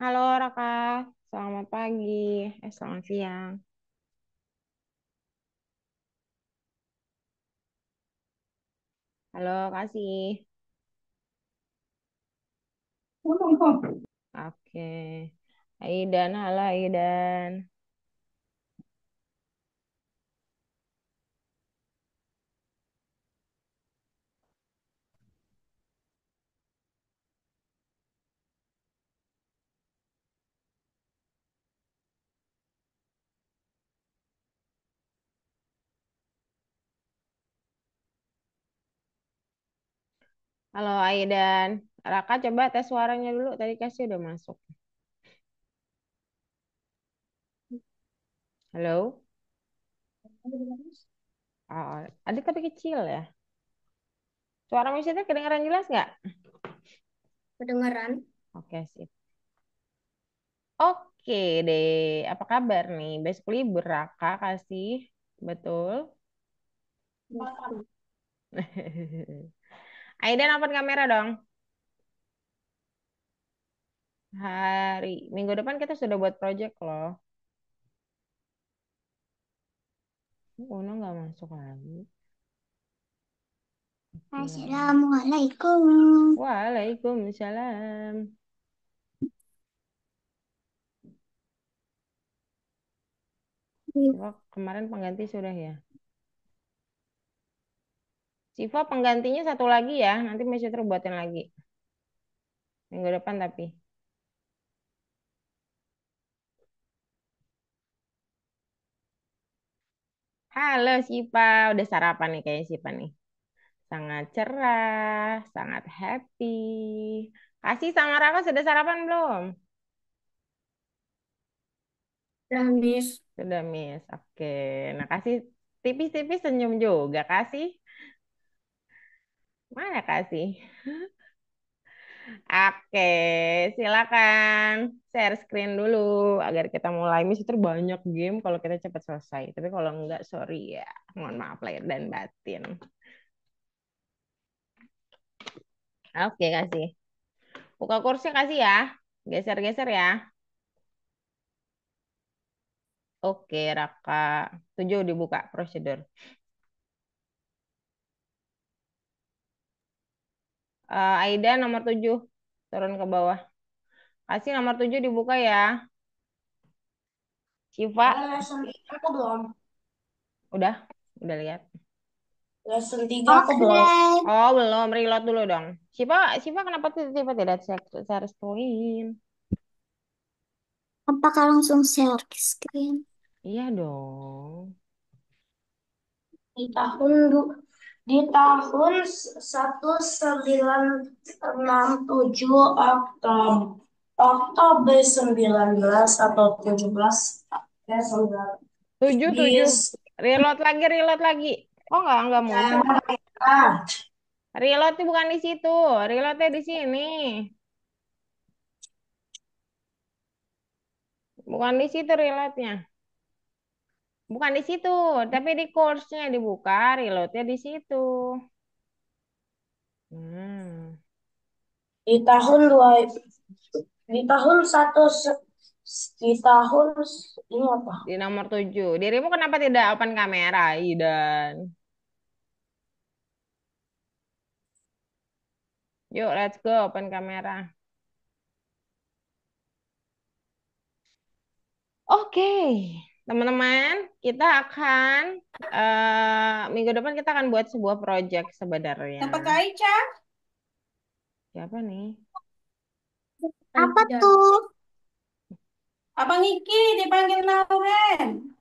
Halo Raka, selamat pagi. Selamat siang. Halo Kasih. Oke. Aidan, halo Aidan. Halo Aidan. Raka coba tes suaranya dulu. Tadi Kasih udah masuk. Halo. Oh, ada tapi kecil ya. Suara musiknya kedengaran jelas nggak? Kedengeran? Oke, sip. Oke deh. Apa kabar nih? Besok libur Raka Kasih. Betul. Aidan open kamera dong. Minggu depan kita sudah buat project loh. Una nggak masuk lagi. Oke. Assalamualaikum. Waalaikumsalam. Siva kemarin pengganti sudah ya. Siva penggantinya satu lagi ya. Nanti masih terbuatin lagi. Minggu depan tapi. Halo Siva. Udah sarapan nih kayaknya Siva nih. Sangat cerah. Sangat happy. Kasih sama Raka sudah sarapan belum? Udah, Miss. Sudah, Miss. Oke. Nah, kasih tipis-tipis senyum juga. Kasih. Mana kasih? Oke, silakan share screen dulu agar kita mulai. Misi banyak game kalau kita cepat selesai. Tapi kalau enggak, sorry ya. Mohon maaf lahir dan batin. Oke, kasih. Buka kursi kasih ya. Geser-geser ya. Oke, Raka. 7 dibuka prosedur. Aida nomor 7 turun ke bawah. Kasih nomor 7 dibuka ya. Siva, Lesson 3 aku belum. udah, udah lihat. Lesson 3 aku belum. Oh, belum. Reload dulu dong. Siva, Siva kenapa tiba-tiba tidak share screen? Apakah langsung share screen? Iya dong. Di tahun di tahun 1967 Oktober Oktober 19 atau 17 ya 9 Tujuh, di tujuh. Reload lagi, reload lagi. Kok nggak muncul? Amerika. Reload itu bukan di situ. Reloadnya di sini. Bukan di situ reloadnya. Bukan di situ. Tapi di course-nya dibuka. Reloadnya di situ. Hmm. di tahun dua di tahun satu di tahun ini apa? Di nomor 7. Dirimu kenapa tidak open kamera, Idan? Yuk, let's go open kamera. Oke, teman-teman, kita akan minggu depan kita akan buat sebuah project sebenarnya. Apa Kak Ica? Siapa nih? Apa tuh? Abang Niki dipanggil Lauren.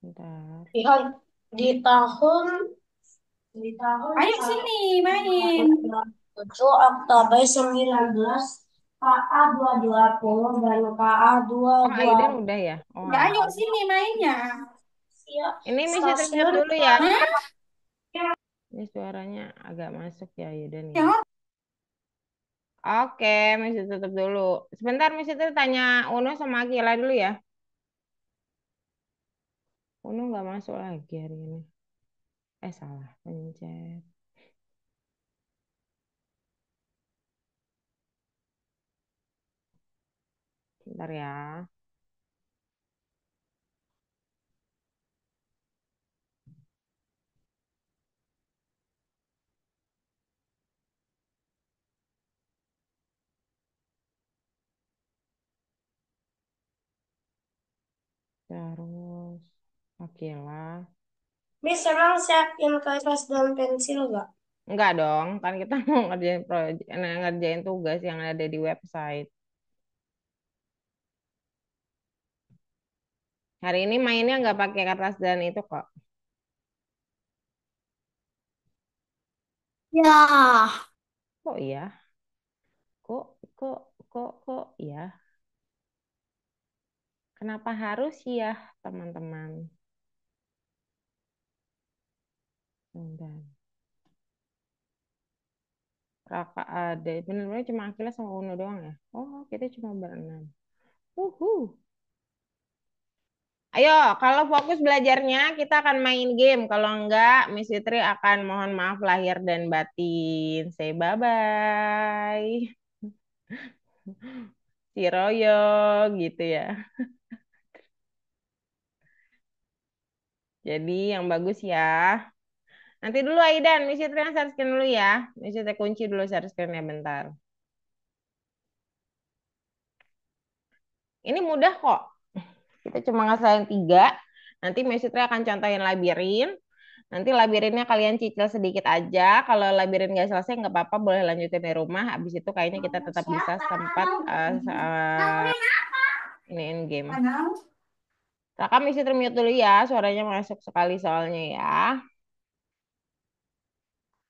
Bentar. Di, di tahun di tahun Ayo sini main. 7 Oktober 19 KA 220 dan KA Oh, Aiden 22 udah ya? Oh, Ya, ayo alah. sini mainnya. Ini mesti tutup Stasiun dulu ya. Hah? Ini suaranya agak masuk ya, Aiden ya. Yang Oke, mesti tutup dulu. Sebentar, mesti tuh tanya Uno sama Akila dulu ya. Uno nggak masuk lagi hari ini. Salah, pencet. Bentar ya. Terus, oke lah. Miss, emang siapin kertas dan pensil gak? Enggak dong, kan kita mau ngerjain ngerjain tugas yang ada di website. Hari ini mainnya nggak pakai kertas dan itu kok. Ya. Kok iya? Kok iya? Kenapa harus ya, teman-teman? Bentar. Raka ada, bener-bener cuma Akila sama Uno doang ya? Oh, kita cuma berenam. Uhu. Ayo, kalau fokus belajarnya, kita akan main game. Kalau enggak, Miss Fitri akan mohon maaf lahir dan batin. Say bye-bye. Si Royo, gitu ya. Jadi yang bagus ya. Nanti dulu Aidan, Miss Fitri yang share screen dulu ya. Miss Fitri kunci dulu share screen-nya bentar. Ini mudah kok. Kita cuma ngasain 3. Nanti Miss Fitri akan contohin labirin. Nanti labirinnya kalian cicil sedikit aja. Kalau labirin nggak selesai nggak apa-apa, boleh lanjutin di rumah. Habis itu kayaknya kita tetap bisa sempat iniin game. Raka misi termute dulu ya, suaranya masuk sekali soalnya ya.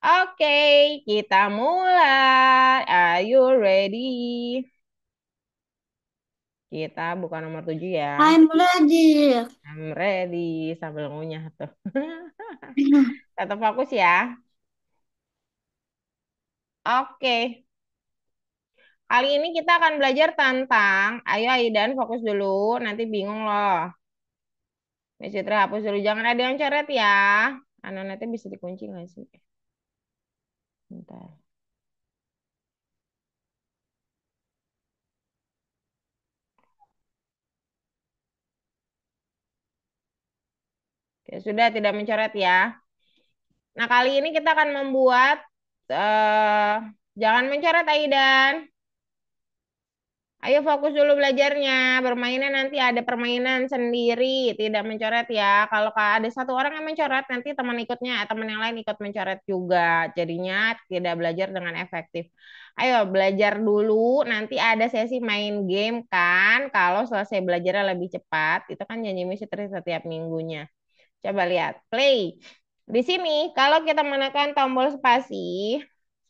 Oke, kita mulai. Are you ready? Kita buka nomor 7 ya. I'm ready. I'm ready sambil ngunyah tuh. Tetap fokus ya. Oke. Kali ini kita akan belajar tentang, ayo Aidan fokus dulu, nanti bingung loh. Miss Fitri hapus dulu, jangan ada yang coret ya. Anu nanti bisa dikunci nggak sih? Bentar. Oke, sudah tidak mencoret ya. Nah, kali ini kita akan membuat, jangan mencoret Aidan. Ayo fokus dulu belajarnya. Bermainnya nanti ada permainan sendiri, tidak mencoret ya. Kalau ada satu orang yang mencoret, nanti teman ikutnya, teman yang lain ikut mencoret juga. Jadinya tidak belajar dengan efektif. Ayo belajar dulu, nanti ada sesi main game kan. Kalau selesai belajarnya lebih cepat, itu kan janji Miss Fitri setiap minggunya. Coba lihat, play. Di sini, kalau kita menekan tombol spasi,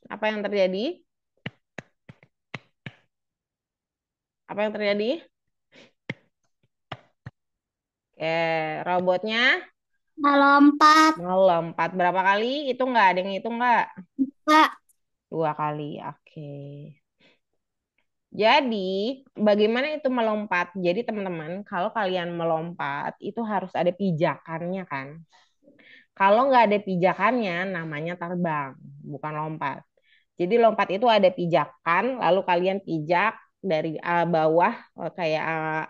apa yang terjadi? Apa yang terjadi? Oke, robotnya Lompat. melompat berapa kali? Itu nggak ada yang itu nggak? Kak. 2 kali. Oke. Jadi, bagaimana itu melompat? Jadi, teman-teman, kalau kalian melompat, itu harus ada pijakannya kan? Kalau nggak ada pijakannya, namanya terbang, bukan lompat. Jadi, lompat itu ada pijakan, lalu kalian pijak dari bawah, kayak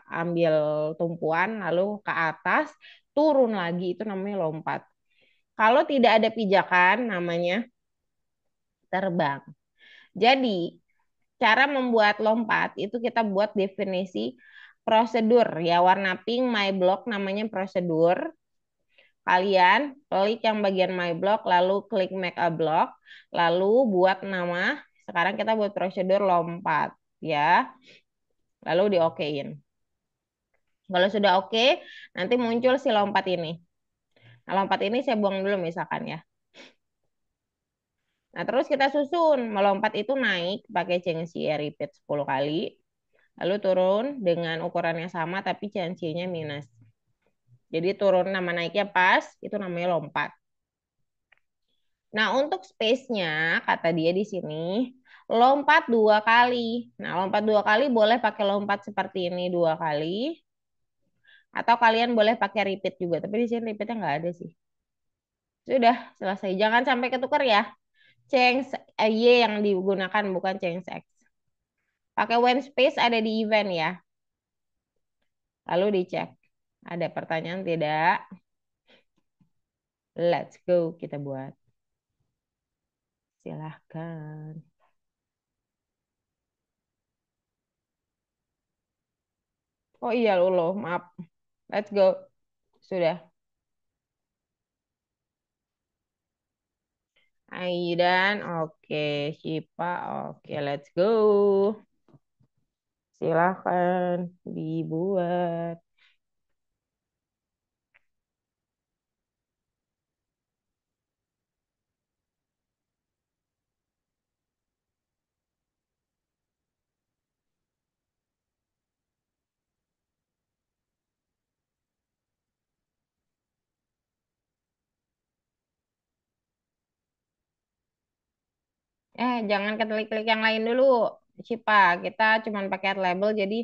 ambil tumpuan, lalu ke atas, turun lagi, itu namanya lompat. Kalau tidak ada pijakan, namanya terbang. Jadi, cara membuat lompat itu kita buat definisi prosedur ya, warna pink my block namanya prosedur. Kalian klik yang bagian my block lalu klik make a block lalu buat nama. Sekarang kita buat prosedur lompat ya. Lalu diokein. Kalau sudah oke, nanti muncul si lompat ini. Nah, lompat ini saya buang dulu misalkan ya. Nah, terus kita susun. Melompat itu naik pakai changsi repeat 10 kali. Lalu turun dengan ukuran yang sama tapi changsinya minus. Jadi turun nama naiknya pas, itu namanya lompat. Nah, untuk space-nya, kata dia di sini, lompat 2 kali. Nah, lompat 2 kali boleh pakai lompat seperti ini 2 kali. Atau kalian boleh pakai repeat juga. Tapi di sini repeatnya nggak ada sih. Sudah, selesai. Jangan sampai ketukar ya. Change Y yang digunakan bukan change X. Pakai when space ada di event ya. Lalu dicek. Ada pertanyaan tidak? Let's go kita buat. Silahkan. Oh iya loh, maaf. Let's go. Sudah. Aidan, oke. Shipa, oke. Let's go. Silahkan dibuat. Jangan klik-klik yang lain dulu. Shipa, kita cuman pakai add label, jadi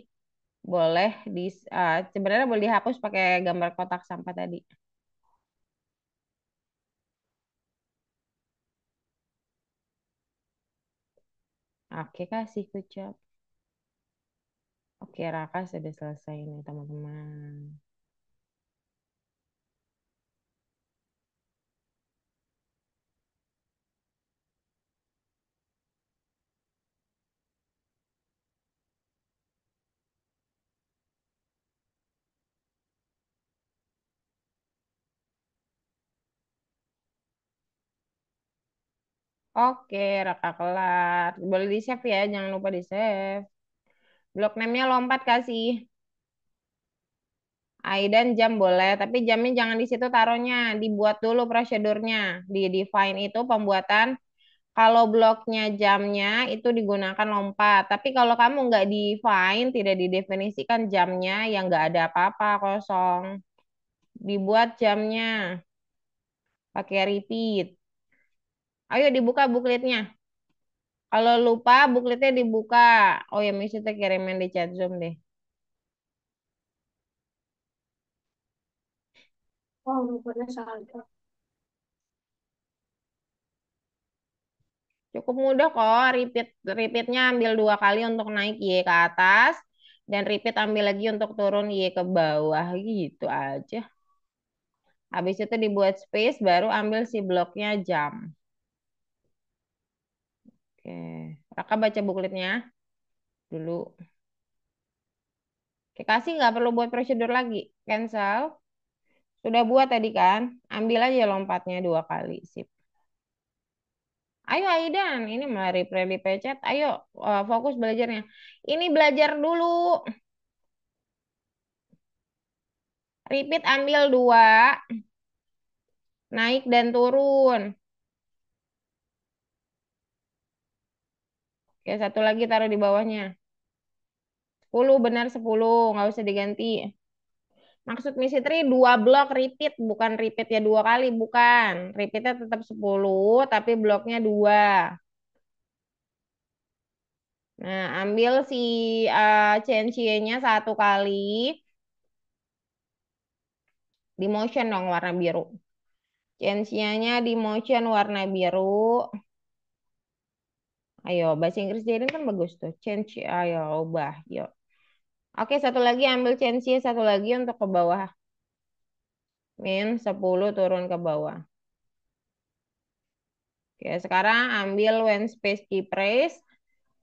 boleh sebenarnya boleh dihapus pakai gambar kotak sampah tadi. Oke, kasih kucap. Oke, Raka sudah selesai nih, teman-teman. Oke, Raka kelar. Boleh di-save ya, jangan lupa di-save. Blok name-nya lompat kasih. Aidan jam boleh, tapi jamnya jangan di situ taruhnya. Dibuat dulu prosedurnya. Di define itu pembuatan. Kalau bloknya jamnya itu digunakan lompat. Tapi kalau kamu nggak define, tidak didefinisikan jamnya, yang nggak ada apa-apa, kosong. Dibuat jamnya. Pakai repeat. Ayo dibuka bookletnya. Kalau lupa bookletnya dibuka. Oh ya, mesti kita kirimin di chat Zoom deh. Oh, rupanya salah. Cukup mudah kok. Repeatnya ambil 2 kali untuk naik Y ke atas. Dan repeat ambil lagi untuk turun Y ke bawah. Gitu aja. Habis itu dibuat space, baru ambil si bloknya jam. Oke. Raka baca bookletnya dulu. Oke, kasih nggak perlu buat prosedur lagi. Cancel. Sudah buat tadi kan? Ambil aja lompatnya 2 kali. Sip. Ayo Aidan, ini malah reply chat. Ayo fokus belajarnya. Ini belajar dulu. Repeat ambil 2, naik dan turun. Oke, satu lagi taruh di bawahnya. 10 benar 10, nggak usah diganti. Maksud misi tri 2 blok repeat, bukan repeat ya 2 kali, bukan. Repeatnya tetap 10, tapi bloknya 2. Nah, ambil si CNC-nya 1 kali. Di motion dong warna biru. CNC-nya di motion warna biru. Ayo, bahasa Inggris jadi kan bagus tuh. Change, ayo ubah, yuk. Oke, satu lagi ambil CNC, satu lagi untuk ke bawah. Min 10 turun ke bawah. Oke, sekarang ambil when space key press.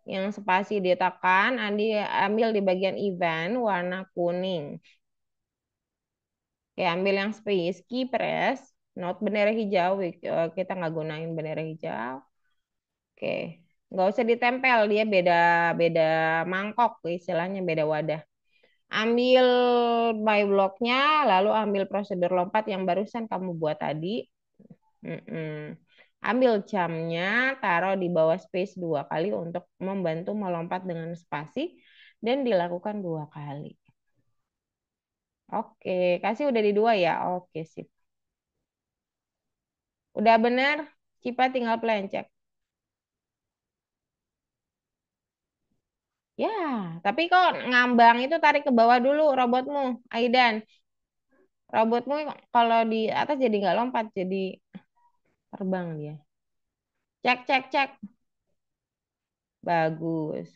Yang spasi ditekan, ambil di bagian event warna kuning. Oke, ambil yang space key press. Not bendera hijau, kita nggak gunain bendera hijau. Oke, nggak usah ditempel, dia beda beda mangkok, istilahnya beda wadah. Ambil by blocknya, lalu ambil prosedur lompat yang barusan kamu buat tadi. Mm-mm. Ambil jamnya, taruh di bawah space 2 kali untuk membantu melompat dengan spasi dan dilakukan 2 kali. Oke, kasih udah di 2 ya. Oke, sip. Udah bener, Cipa tinggal pelencek. Ya, tapi kok ngambang itu tarik ke bawah dulu robotmu, Aidan. Robotmu kalau di atas jadi nggak lompat, jadi terbang dia. Cek, cek, cek. Bagus.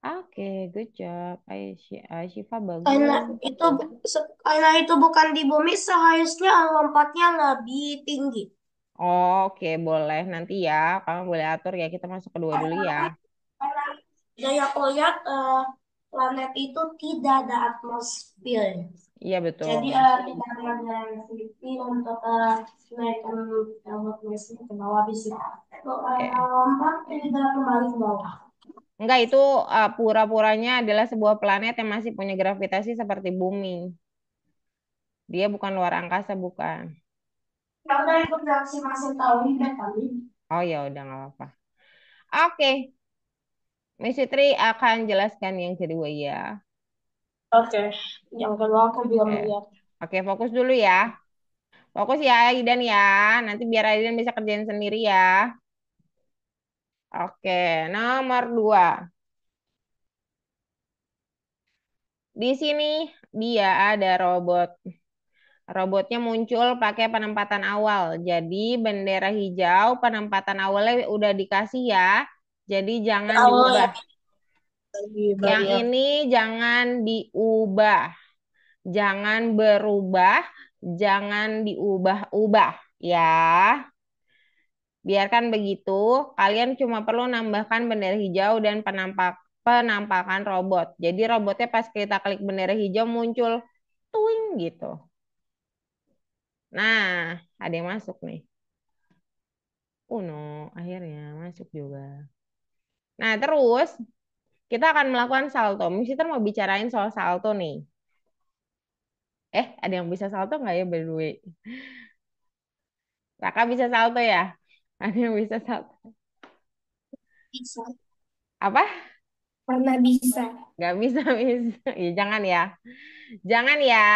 Oke, good job. Syifa Karena bagus. itu karena itu bukan di bumi, seharusnya lompatnya lebih tinggi. Oke, boleh. Nanti ya, kamu boleh atur ya. Kita masuk kedua dulu ya. Karena dari aku lihat planet itu tidak ada atmosfer. Iya, Jadi betul. tidak ada gravity untuk menaikkan atmosfer ke bawah bisa. Oke. Lompat tidak kembali ke bawah. Enggak, itu pura-puranya adalah sebuah planet yang masih punya gravitasi seperti bumi. Dia bukan luar angkasa, bukan. Ya udah ikut reaksi masing tahun deh kali. Oh ya udah nggak apa-apa. Oke, Miss Fitri akan jelaskan yang kedua ya. Oke, yang kedua aku belum Oke, lihat. oke fokus dulu ya. Fokus ya Aidan ya. Nanti biar Aidan bisa kerjain sendiri ya. Oke, nomor dua. Di sini dia ada robot. Robotnya muncul pakai penempatan awal. Jadi bendera hijau penempatan awalnya udah dikasih ya. Jadi jangan Kalau diubah. yang di Yang bagian ini jangan diubah. Jangan berubah. Jangan diubah-ubah ya. Biarkan begitu. Kalian cuma perlu nambahkan bendera hijau dan penampakan robot. Jadi robotnya pas kita klik bendera hijau muncul tuing gitu. Nah, ada yang masuk nih. No, akhirnya masuk juga. Nah, terus kita akan melakukan salto. Mister mau bicarain soal salto nih. Ada yang bisa salto nggak ya by the way? Raka bisa salto ya? Ada yang bisa salto? bisa. Apa? Pernah bisa. Nggak bisa, bisa. Ya, jangan ya. Jangan ya.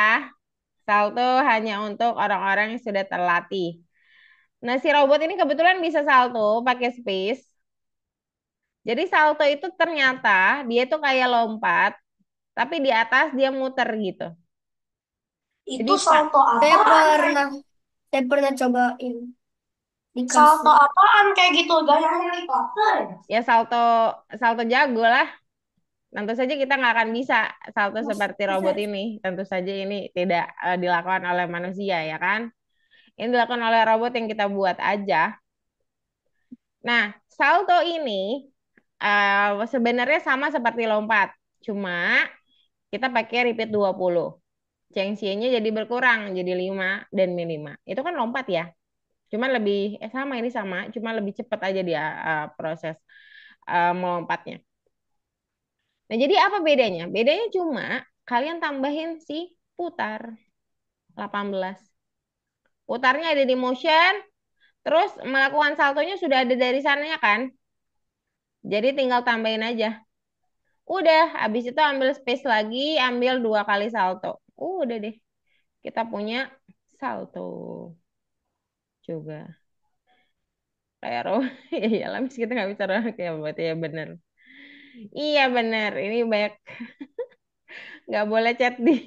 Salto hanya untuk orang-orang yang sudah terlatih. Nah, si robot ini kebetulan bisa salto pakai space. Jadi salto itu ternyata dia tuh kayak lompat, tapi di atas dia muter gitu. Jadi Itu salto apaan? Saya pernah cobain. Salto dikasih apaan kayak gitu? Gaya helikopter. ya salto salto jago lah. Tentu saja kita nggak akan bisa salto seperti robot ini. Tentu saja ini tidak dilakukan oleh manusia ya kan. Ini dilakukan oleh robot yang kita buat aja. Nah, salto ini sebenarnya sama seperti lompat. Cuma kita pakai repeat 20. Cengsinya jadi berkurang, jadi 5 dan min 5. Itu kan lompat ya. Cuman lebih, sama ini sama, cuma lebih cepat aja dia proses melompatnya. Nah, jadi apa bedanya? Bedanya cuma kalian tambahin si putar 18. Putarnya ada di motion, terus melakukan saltonya sudah ada dari sananya kan? Jadi tinggal tambahin aja. Udah, habis itu ambil space lagi, ambil 2 kali salto. Udah deh, kita punya salto juga. Kayak roh, iya lah, kita nggak bisa roh, ya berarti ya bener. Iya bener, ini banyak nggak boleh chat di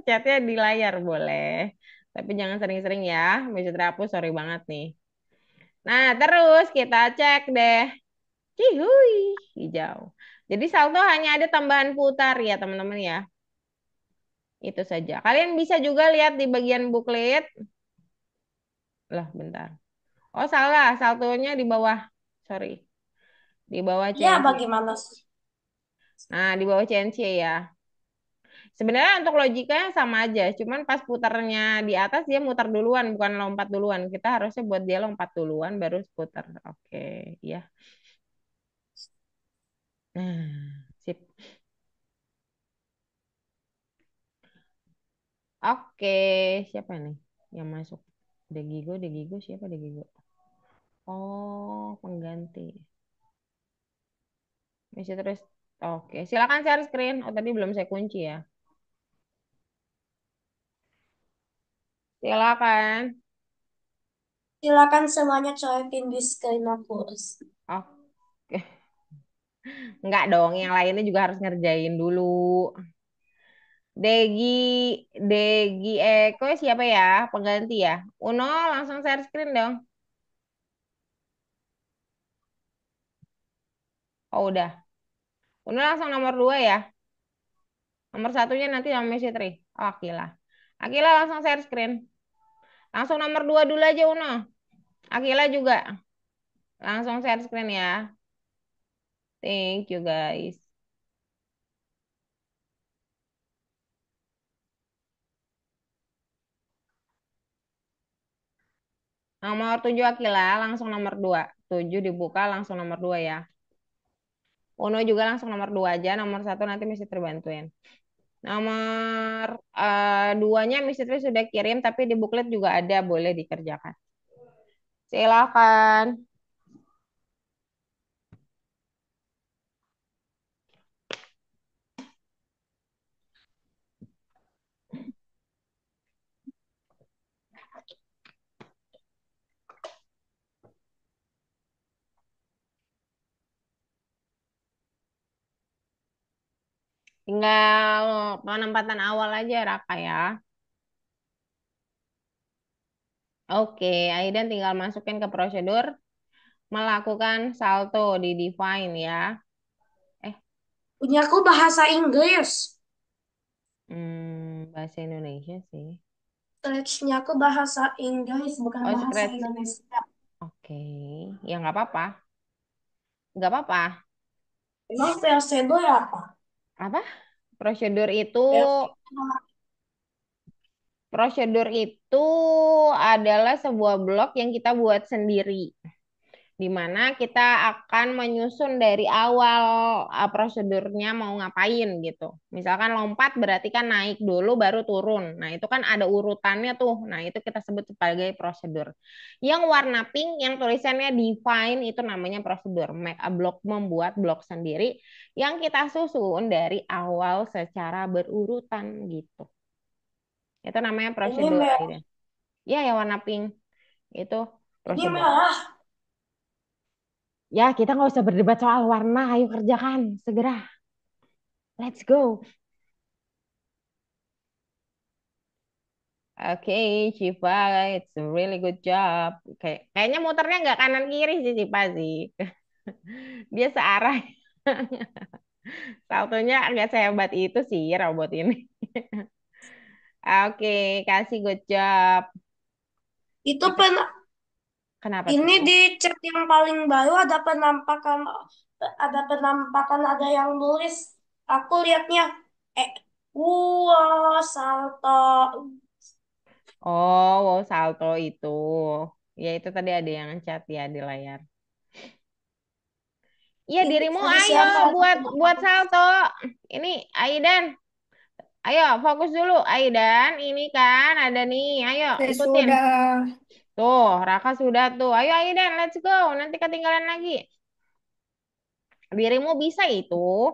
chatnya di layar boleh, tapi jangan sering-sering ya. Bisa terhapus, sorry banget nih. Nah terus kita cek deh. Cihuy, hijau. Jadi salto hanya ada tambahan putar ya teman-teman ya. Itu saja. Kalian bisa juga lihat di bagian buklet. Lah bentar. Oh salah, saltonya di bawah. Sorry, di bawah Ya, CNC. bagaimana sih? Nah di bawah CNC ya. Sebenarnya untuk logikanya sama aja, cuman pas putarnya di atas dia muter duluan, bukan lompat duluan. Kita harusnya buat dia lompat duluan baru putar. Oke, ya. Nah, sip. Oke, siapa nih yang masuk? Degigo siapa Degigo? Oh, pengganti. Masih terus. Oke, silakan share screen. Oh, tadi belum saya kunci ya. Silakan. Silakan semuanya coretin di screen aku. Oke. Enggak dong, yang lainnya juga harus ngerjain dulu. Degi, Degi Eko siapa ya? Pengganti ya? Uno langsung share screen dong. Oh udah, Udah langsung nomor 2 ya. Nomor satunya nanti sama Miss Fitri. Oh, Akila. Akila langsung share screen. Langsung nomor 2 dulu aja Uno. Akila juga. Langsung share screen ya. Thank you guys. Nomor 7 Akila langsung nomor 2. 7 dibuka langsung nomor 2 ya. Uno juga langsung nomor 2 aja. Nomor satu nanti mesti terbantuin. Nomor 2-nya Miss Fitri sudah kirim tapi di booklet juga ada. Boleh dikerjakan. Silakan. Tinggal penempatan awal aja Raka ya. Oke, Aidan tinggal masukin ke prosedur. Melakukan salto di define ya. Eh, Punyaku bahasa Inggris. bahasa Indonesia sih. Scratch-nya aku bahasa Inggris, bukan Oh, bahasa scratch. Indonesia. Oke, ya nggak apa-apa. Nggak apa-apa. Emang VLC-do ya apa? Apa? Prosedur itu, VLC prosedur itu adalah sebuah blok yang kita buat sendiri. Di mana kita akan menyusun dari awal prosedurnya mau ngapain gitu. Misalkan lompat berarti kan naik dulu baru turun. Nah, itu kan ada urutannya tuh. Nah, itu kita sebut sebagai prosedur. Yang warna pink yang tulisannya define itu namanya prosedur. Make a block, membuat blok sendiri yang kita susun dari awal secara berurutan gitu. Itu namanya ini prosedur, merah, Aida. Ya, yang warna pink itu ini prosedur. merah. Ya, kita nggak usah berdebat soal warna. Ayo kerjakan segera. Let's go. Oke, Shiva, it's a really good job. Kayaknya muternya nggak kanan kiri sih, Shiva sih. Dia searah. Saltonya nggak sehebat itu sih robot ini. Oke, kasih good job. Itu Kita kenapa ini tuh? di chat yang paling baru ada penampakan ada yang nulis. Aku lihatnya eh salto. Oh, wow, salto itu. Ya itu tadi ada yang chat ya di layar. Iya Ini dirimu tadi ayo siapa ada buat buat penampakan? salto. Ini Aidan. Ayo, fokus dulu, Aidan. Ini kan ada nih. Ayo, Saya ikutin. sudah. Tuh, Raka sudah tuh. Ayo, Aidan, let's go. Nanti ketinggalan lagi. Dirimu bisa itu.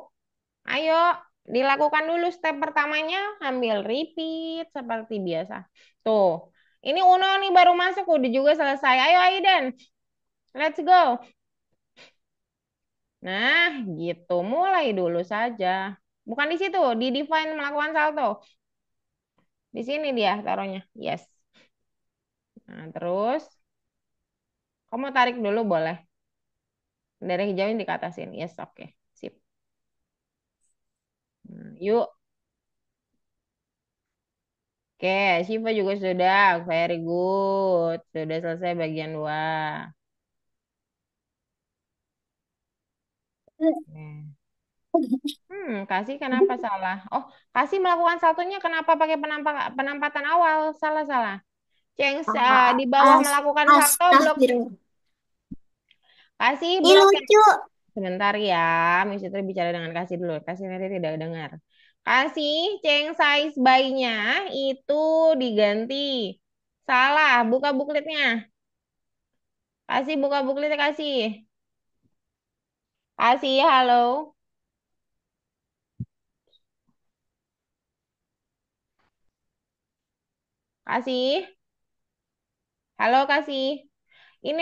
Ayo, dilakukan dulu step pertamanya. Ambil repeat seperti biasa. Tuh, ini Uno nih baru masuk. Udah juga selesai. Ayo, Aidan, let's go. Nah, gitu. Mulai dulu saja. Bukan di situ, di define melakukan salto. Di sini dia taruhnya. Yes. Nah, terus kamu tarik dulu boleh. Dari hijauin dikatasin. Yes, oke. Sip. Nah, yuk. Oke, Shiva juga sudah. Very good. Sudah selesai bagian 2. Oke. Kasih kenapa salah? Oh, kasih melakukan satunya kenapa pakai penampatan awal? Salah, salah. Ceng di bawah melakukan salto blok. Astagfirullah. Kasih Ini blok yang lucu. sebentar ya. Miss Fitri bicara dengan kasih dulu. Kasih nanti tidak dengar. Kasih ceng size by-nya itu diganti. Salah, buka bookletnya. Kasih buka bookletnya kasih. Kasih, halo. Kasih. Halo, kasih. Ini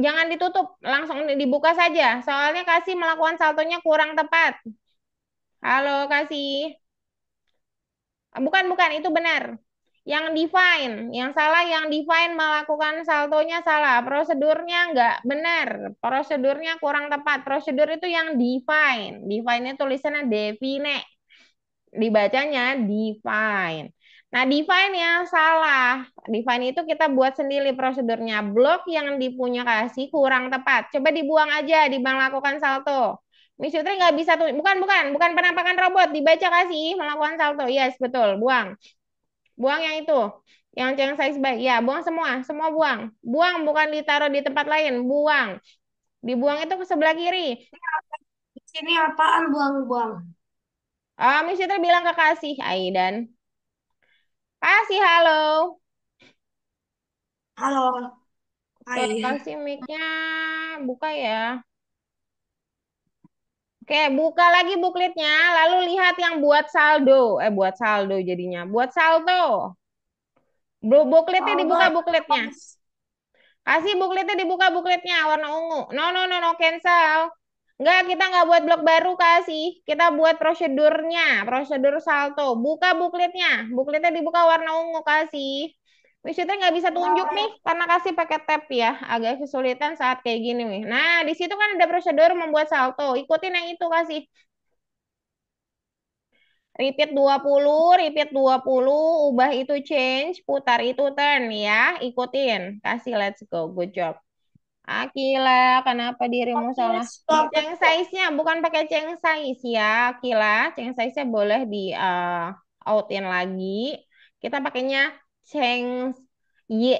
jangan ditutup, langsung dibuka saja. Soalnya kasih melakukan saltonya kurang tepat. Halo, kasih. Bukan, bukan, itu benar. Yang define, yang salah yang define melakukan saltonya salah. Prosedurnya nggak benar. Prosedurnya kurang tepat. Prosedur itu yang define. Define itu tulisannya define. Dibacanya define. Nah, define yang salah. Define itu kita buat sendiri prosedurnya. Blok yang dipunya kasih kurang tepat. Coba dibuang aja, dibang lakukan salto. Miss Yutri nggak bisa tuh. Bukan penampakan robot. Dibaca kasih melakukan salto. Yes, betul. Buang. Buang yang itu. Yang size baik. Ya, buang semua. Semua buang. Buang, bukan ditaruh di tempat lain. Buang. Dibuang itu ke sebelah kiri. Di sini apaan buang-buang? Miss Yutri bilang ke kasih, Aidan. Kasih, halo. Halo, Oke, hai. kasih mic-nya. Buka ya. Oke, buka lagi buklitnya. Lalu lihat yang buat saldo. Buat saldo jadinya. Buat saldo. Buklitnya Saldo dibuka yang apa, buklitnya. Miss? Kasih buklitnya dibuka buklitnya warna ungu. No, no, no, no, cancel. Enggak, kita nggak buat blok baru kasih. Kita buat prosedurnya, prosedur salto. Buka buklitnya. Buklitnya dibuka warna ungu kasih. Wisita nggak bisa tunjuk Berapa nih ya? karena kasih pakai tab ya. Agak kesulitan saat kayak gini nih. Nah, di situ kan ada prosedur membuat salto. Ikutin yang itu kasih. Repeat 20, ubah itu change, putar itu turn ya. Ikutin. Kasih let's go. Good job. Akila, kenapa dirimu Oke, salah? sudah Ceng size-nya bukan pakai ceng size ya, Akila. Ceng size-nya boleh di outin lagi. Kita pakainya ceng Y.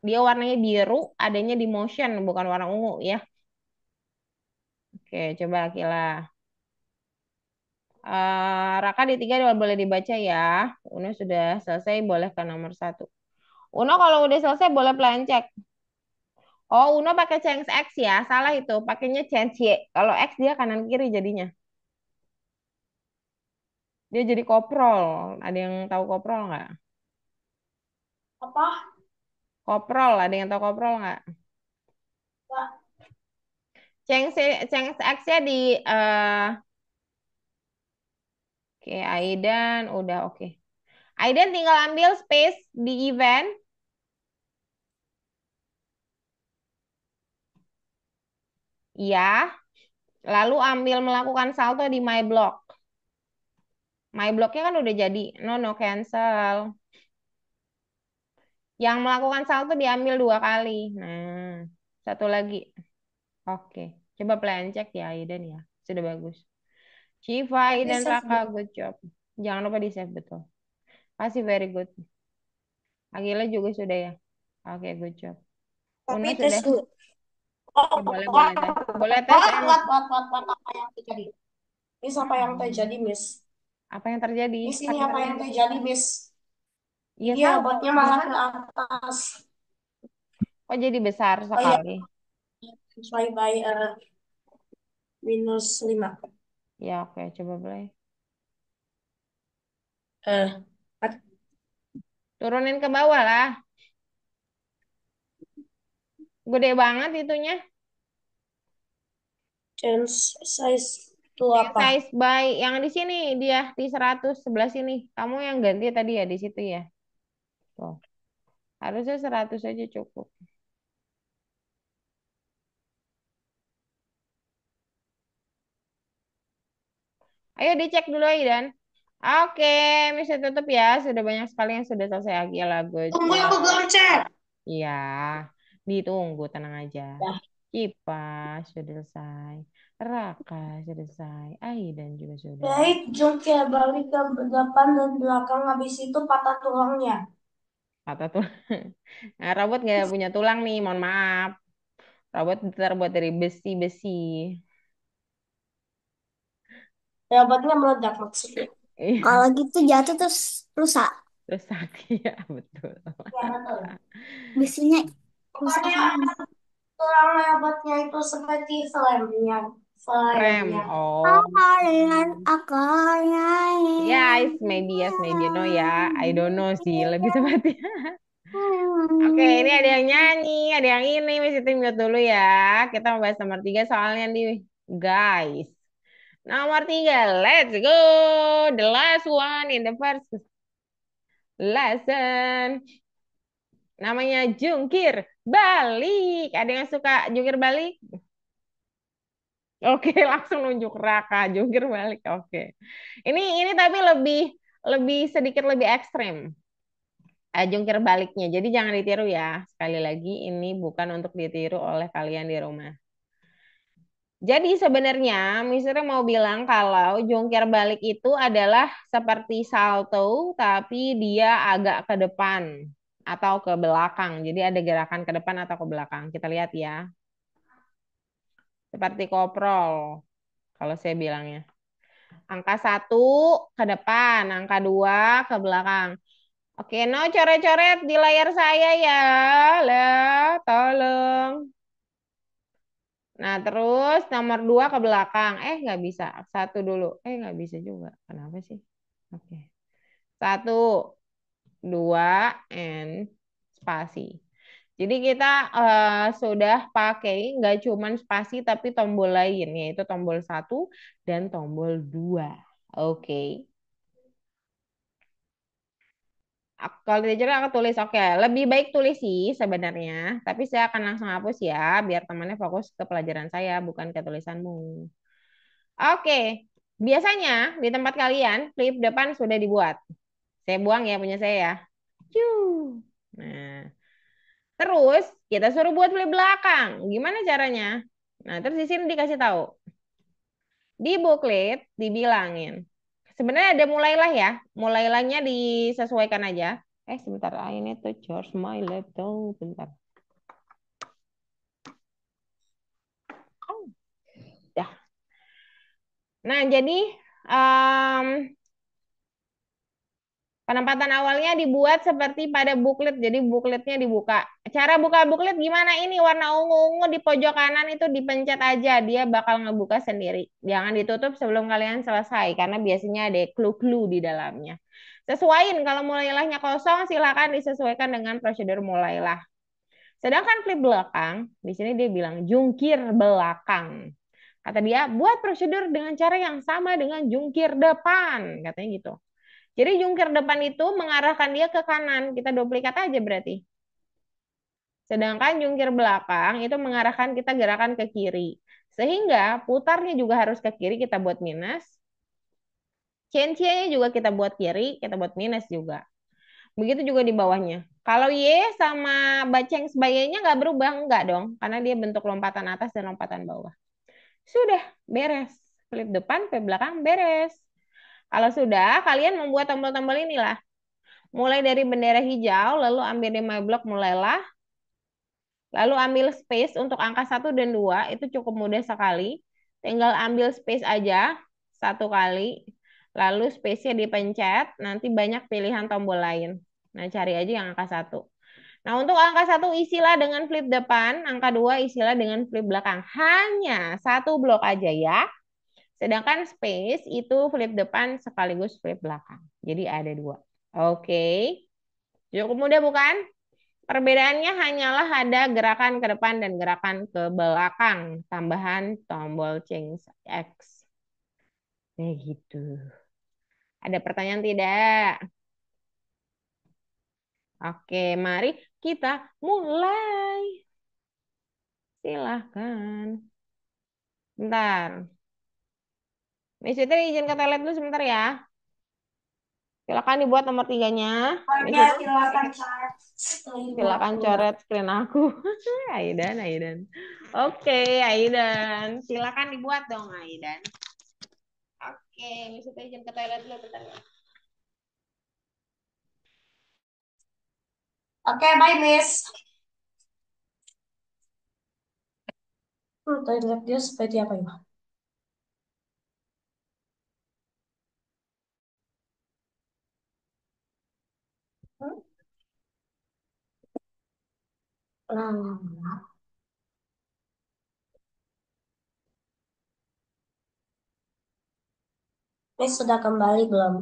Dia warnanya biru, adanya di motion, bukan warna ungu ya. Oke, coba Akila. Raka di tiga boleh dibaca ya. Uno sudah selesai, boleh ke nomor satu. Uno kalau udah selesai boleh plan cek. Oh, Uno pakai change X ya. Salah itu. Pakainya change Y. Kalau X dia kanan kiri jadinya. Dia jadi koprol. Ada yang tahu koprol nggak? apa? Koprol, ada yang tahu koprol nggak? Enggak. Change X-nya di oke, Aidan udah oke. Aidan tinggal ambil space di event. Ya. Lalu ambil melakukan salto di my block. My blocknya kan udah jadi. No, no, cancel. Yang melakukan salto diambil dua kali. Nah, satu lagi. Oke. Coba plan check ya, Aidan ya. Sudah bagus. Shiva, Jadi Aidan, save Raka, dulu. good job. Jangan lupa di save betul. Masih very good. Agila juga sudah ya. Oke, good job. Uno Tapi tes sudah. dulu. Oke, Oh, boleh tes. Boleh tes em. Apa yang terjadi? Miss, apa yang terjadi, Miss? Apa yang terjadi? Miss, ini Pakai apa yang terjadi, Miss? iya Ini tahu. robotnya malah ke atas. Kok jadi besar Oh ya, sekali? sesuai by -5. Ya, oke, coba play. Eh, Turunin ke bawah lah. Gede banget itunya. change size itu Yang apa? size by yang di sini dia di 100 sebelah sini. Kamu yang ganti tadi ya di situ ya. Tuh. Harusnya 100 aja cukup. Ayo dicek dulu ya, Dan. Oke, bisa tutup ya. Sudah banyak sekali yang sudah selesai. Agila, good Tunggu, aku job. belum cek. Iya, ditunggu, tenang aja. Ya, Kipas sudah selesai. Raka sudah selesai. Aidan juga sudah. baik, jungkir balik ke depan dan belakang. Habis itu patah tulangnya. Kata tuh. Nah, robot nggak punya tulang nih, mohon maaf. Robot terbuat dari besi-besi. Robotnya meledak maksudnya. Iya, Kalau gitu jatuh terus rusak. rusak. Ya, betul. Ya, betul. Besinya rusak Pokoknya semua. tulang robotnya itu seperti flamenya. Frame. Flamenya. Oh. Dengan akarnya Yes, maybe yes, maybe no ya. I don't know sih, lebih tepatnya. Oke, ini ada yang nyanyi, ada yang ini. Mesti mute dulu ya. Kita mau bahas nomor tiga soalnya nih, guys. Nomor tiga, let's go. The last one in the first. Lesson. Namanya jungkir balik. Ada yang suka jungkir balik? Oke, langsung nunjuk Raka, jungkir balik. Oke. Ini tapi lebih lebih sedikit lebih ekstrim. Jungkir baliknya. Jadi jangan ditiru ya. Sekali lagi ini bukan untuk ditiru oleh kalian di rumah. Jadi sebenarnya Mister mau bilang kalau jungkir balik itu adalah seperti salto tapi dia agak ke depan atau ke belakang. Jadi ada gerakan ke depan atau ke belakang. Kita lihat ya. Seperti koprol kalau saya bilangnya. Angka 1 ke depan, angka 2 ke belakang. Oke, no coret-coret di layar saya ya. Lah, tolong. Nah, terus nomor 2 ke belakang. Nggak bisa. Satu dulu. Nggak bisa juga. Kenapa sih? Oke. Satu, dua, and spasi. Jadi kita sudah pakai nggak cuman spasi tapi tombol lain, yaitu tombol 1 dan tombol 2. Oke. Kalau tidak aku tulis, oke. Lebih baik tulis sih sebenarnya, tapi saya akan langsung hapus ya, biar temannya fokus ke pelajaran saya, bukan ke tulisanmu. Oke, biasanya di tempat kalian flip depan sudah dibuat. Saya buang ya punya saya ya. Cuh. Nah, terus kita suruh buat flip belakang. Gimana caranya? Nah, terus di sini dikasih tahu. Di buklet dibilangin. Sebenarnya ada mulailah ya. Mulailahnya disesuaikan aja. Sebentar. I need to charge my laptop. Bentar. Dah. Nah, jadi um, penempatan awalnya dibuat seperti pada buklet. Jadi bukletnya dibuka. Cara buka buklet gimana? Ini warna ungu-ungu di pojok kanan itu dipencet aja. Dia bakal ngebuka sendiri. Jangan ditutup sebelum kalian selesai. Karena biasanya ada clue-clue di dalamnya. Sesuaiin. Kalau mulailahnya kosong, silakan disesuaikan dengan prosedur mulailah. Sedangkan flip belakang, di sini dia bilang jungkir belakang. Kata dia, buat prosedur dengan cara yang sama dengan jungkir depan. Katanya gitu. Jadi jungkir depan itu mengarahkan dia ke kanan. Kita duplikat aja berarti. Sedangkan jungkir belakang itu mengarahkan kita gerakan ke kiri. Sehingga putarnya juga harus ke kiri, kita buat minus. Cia-nya juga kita buat kiri, kita buat minus juga. Begitu juga di bawahnya. Kalau Y sama baceng sebagainya nggak berubah, nggak dong. Karena dia bentuk lompatan atas dan lompatan bawah. Sudah, beres. Flip depan, flip belakang, beres. Kalau sudah, kalian membuat tombol-tombol inilah. Mulai dari bendera hijau, lalu ambil di my block mulailah. Lalu ambil space untuk angka 1 dan 2, itu cukup mudah sekali. Tinggal ambil space aja, satu kali. Lalu space-nya dipencet, nanti banyak pilihan tombol lain. Nah, cari aja yang angka 1. Nah, untuk angka 1 isilah dengan flip depan, angka 2 isilah dengan flip belakang. Hanya satu blok aja ya. Sedangkan space itu flip depan sekaligus flip belakang. Jadi ada 2. Oke. Cukup mudah bukan? Perbedaannya hanyalah ada gerakan ke depan dan gerakan ke belakang. Tambahan tombol change X. Begitu. Ada pertanyaan tidak? Oke, mari kita mulai. Silahkan. Bentar. Miss Fitri izin ke toilet dulu sebentar ya. Silakan dibuat nomor 3-nya. Miss Oke, Fitri, silakan chat silakan screen-aku. coret screen aku. Aidan, Aidan. Oke, Aidan. Silakan dibuat dong, Aidan. Oke, Miss Fitri izin ke toilet dulu bentar ya. Oke, bye, Miss. Toilet dia seperti apa ya? Hmm? Nah, Miss sudah kembali belum?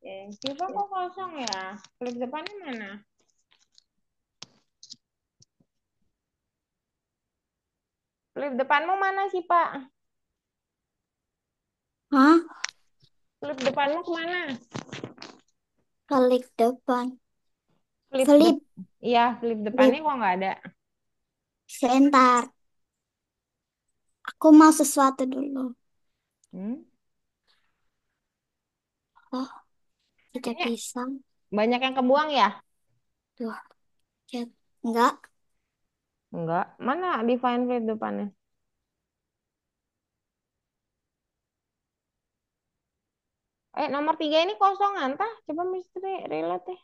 Oke. Siva kok kosong ya? Flip depannya mana? Flip depanmu mana sih, Pak? Hah? Flip depanmu kemana? Klik depan. Flip dep Flip. Iya, flip depannya Flip. kok nggak ada? Sebentar. Aku mau sesuatu dulu. Hmm? Oh, tidak Kayaknya bisa. banyak yang kebuang ya? Tuh, chat. Enggak. Enggak. Mana define flip depannya? Nomor 3 ini kosongan, tah? Coba misteri reload deh.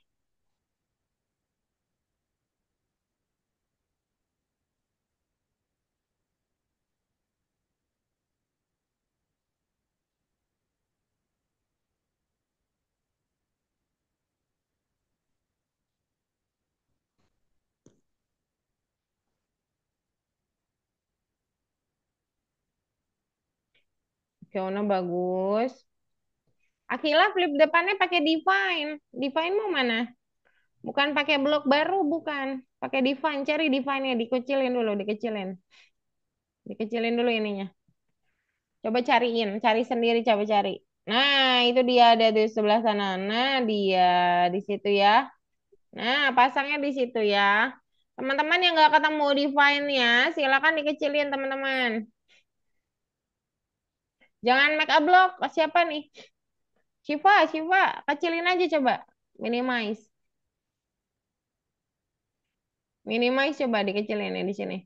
Oke, Ono bagus. Akila flip depannya pakai define. Define mau mana? Bukan pakai blok baru, bukan. Pakai define, cari define-nya, dikecilin dulu, dikecilin. Dikecilin dulu ininya. Coba cariin, cari sendiri, coba cari. Nah, itu dia ada di sebelah sana. Nah, dia di situ ya. Nah, pasangnya di situ ya. Teman-teman yang nggak ketemu define-nya, silakan dikecilin, teman-teman. Jangan make a block. Siapa nih? Shiva, Shiva, kecilin aja coba. Minimize. Minimize coba dikecilin ya di sini.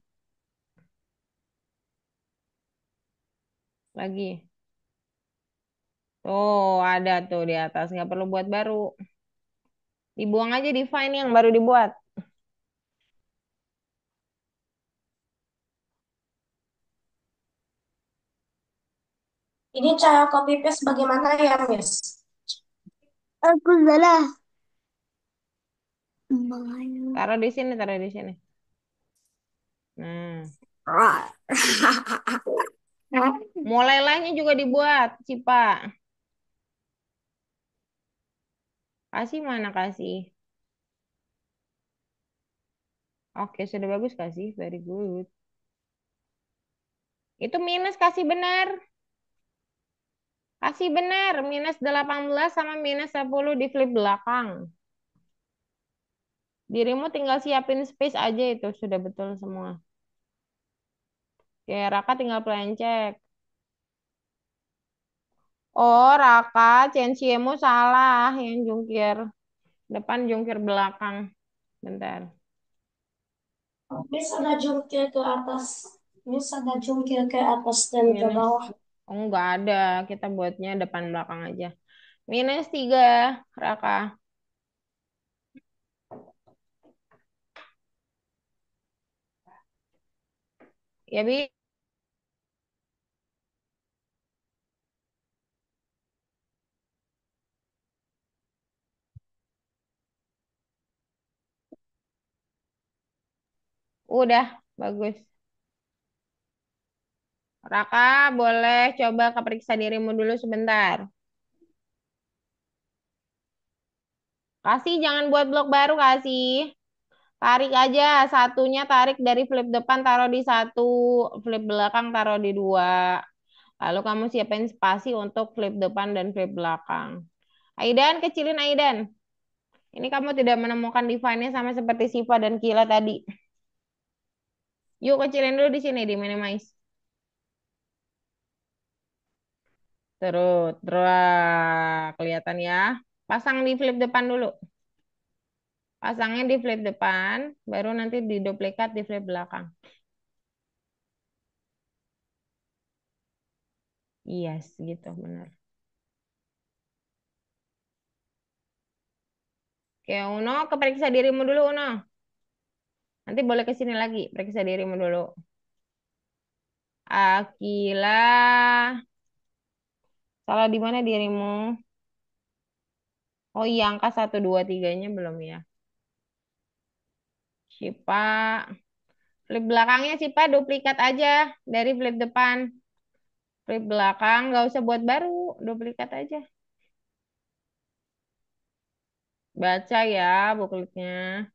Lagi. Tuh, ada tuh di atas. Nggak perlu buat baru. Dibuang aja define yang baru dibuat. Ini cara copy paste bagaimana ya, Miss? Aku salah. Malu. Taruh di sini, taruh di sini. Nah, mulai lainnya juga dibuat, Cipa. Kasih mana kasih? Oke, sudah bagus kasih. Very good. Itu minus kasih benar. Kasih benar. Minus 18 sama minus 10 di flip belakang. Dirimu tinggal siapin space aja itu. Sudah betul semua. Oke, Raka tinggal pelencek. Oh, Raka, Censiemu salah. Yang jungkir depan, jungkir belakang. Bentar. Miss ada jungkir ke atas. Miss ada jungkir ke atas dan ke Minus. bawah. Oh, nggak ada. Kita buatnya depan belakang aja. Minus 3, Raka. Ya, Bi. Udah, bagus. Raka, boleh coba keperiksa dirimu dulu sebentar. Kasih, jangan buat blok baru, kasih. Tarik aja, satunya tarik dari flip depan, taruh di satu. Flip belakang, taruh di dua. Lalu kamu siapin spasi untuk flip depan dan flip belakang. Aidan, kecilin Aidan. Ini kamu tidak menemukan define-nya sama seperti Siva dan Kila tadi. Yuk, kecilin dulu di sini, di minimize. Terus, terus kelihatan ya. Pasang di flip depan dulu. Pasangnya di flip depan, baru nanti diduplikat di flip belakang. Yes, gitu, benar. Oke, Uno, keperiksa dirimu dulu, Uno. Nanti boleh ke sini lagi, periksa dirimu dulu. Akila, salah di mana dirimu? Oh iya, angka 1, 2, 3-nya belum ya. Sipa, flip belakangnya Sipa duplikat aja dari flip depan. Flip belakang, nggak usah buat baru, duplikat aja. Baca ya bukletnya.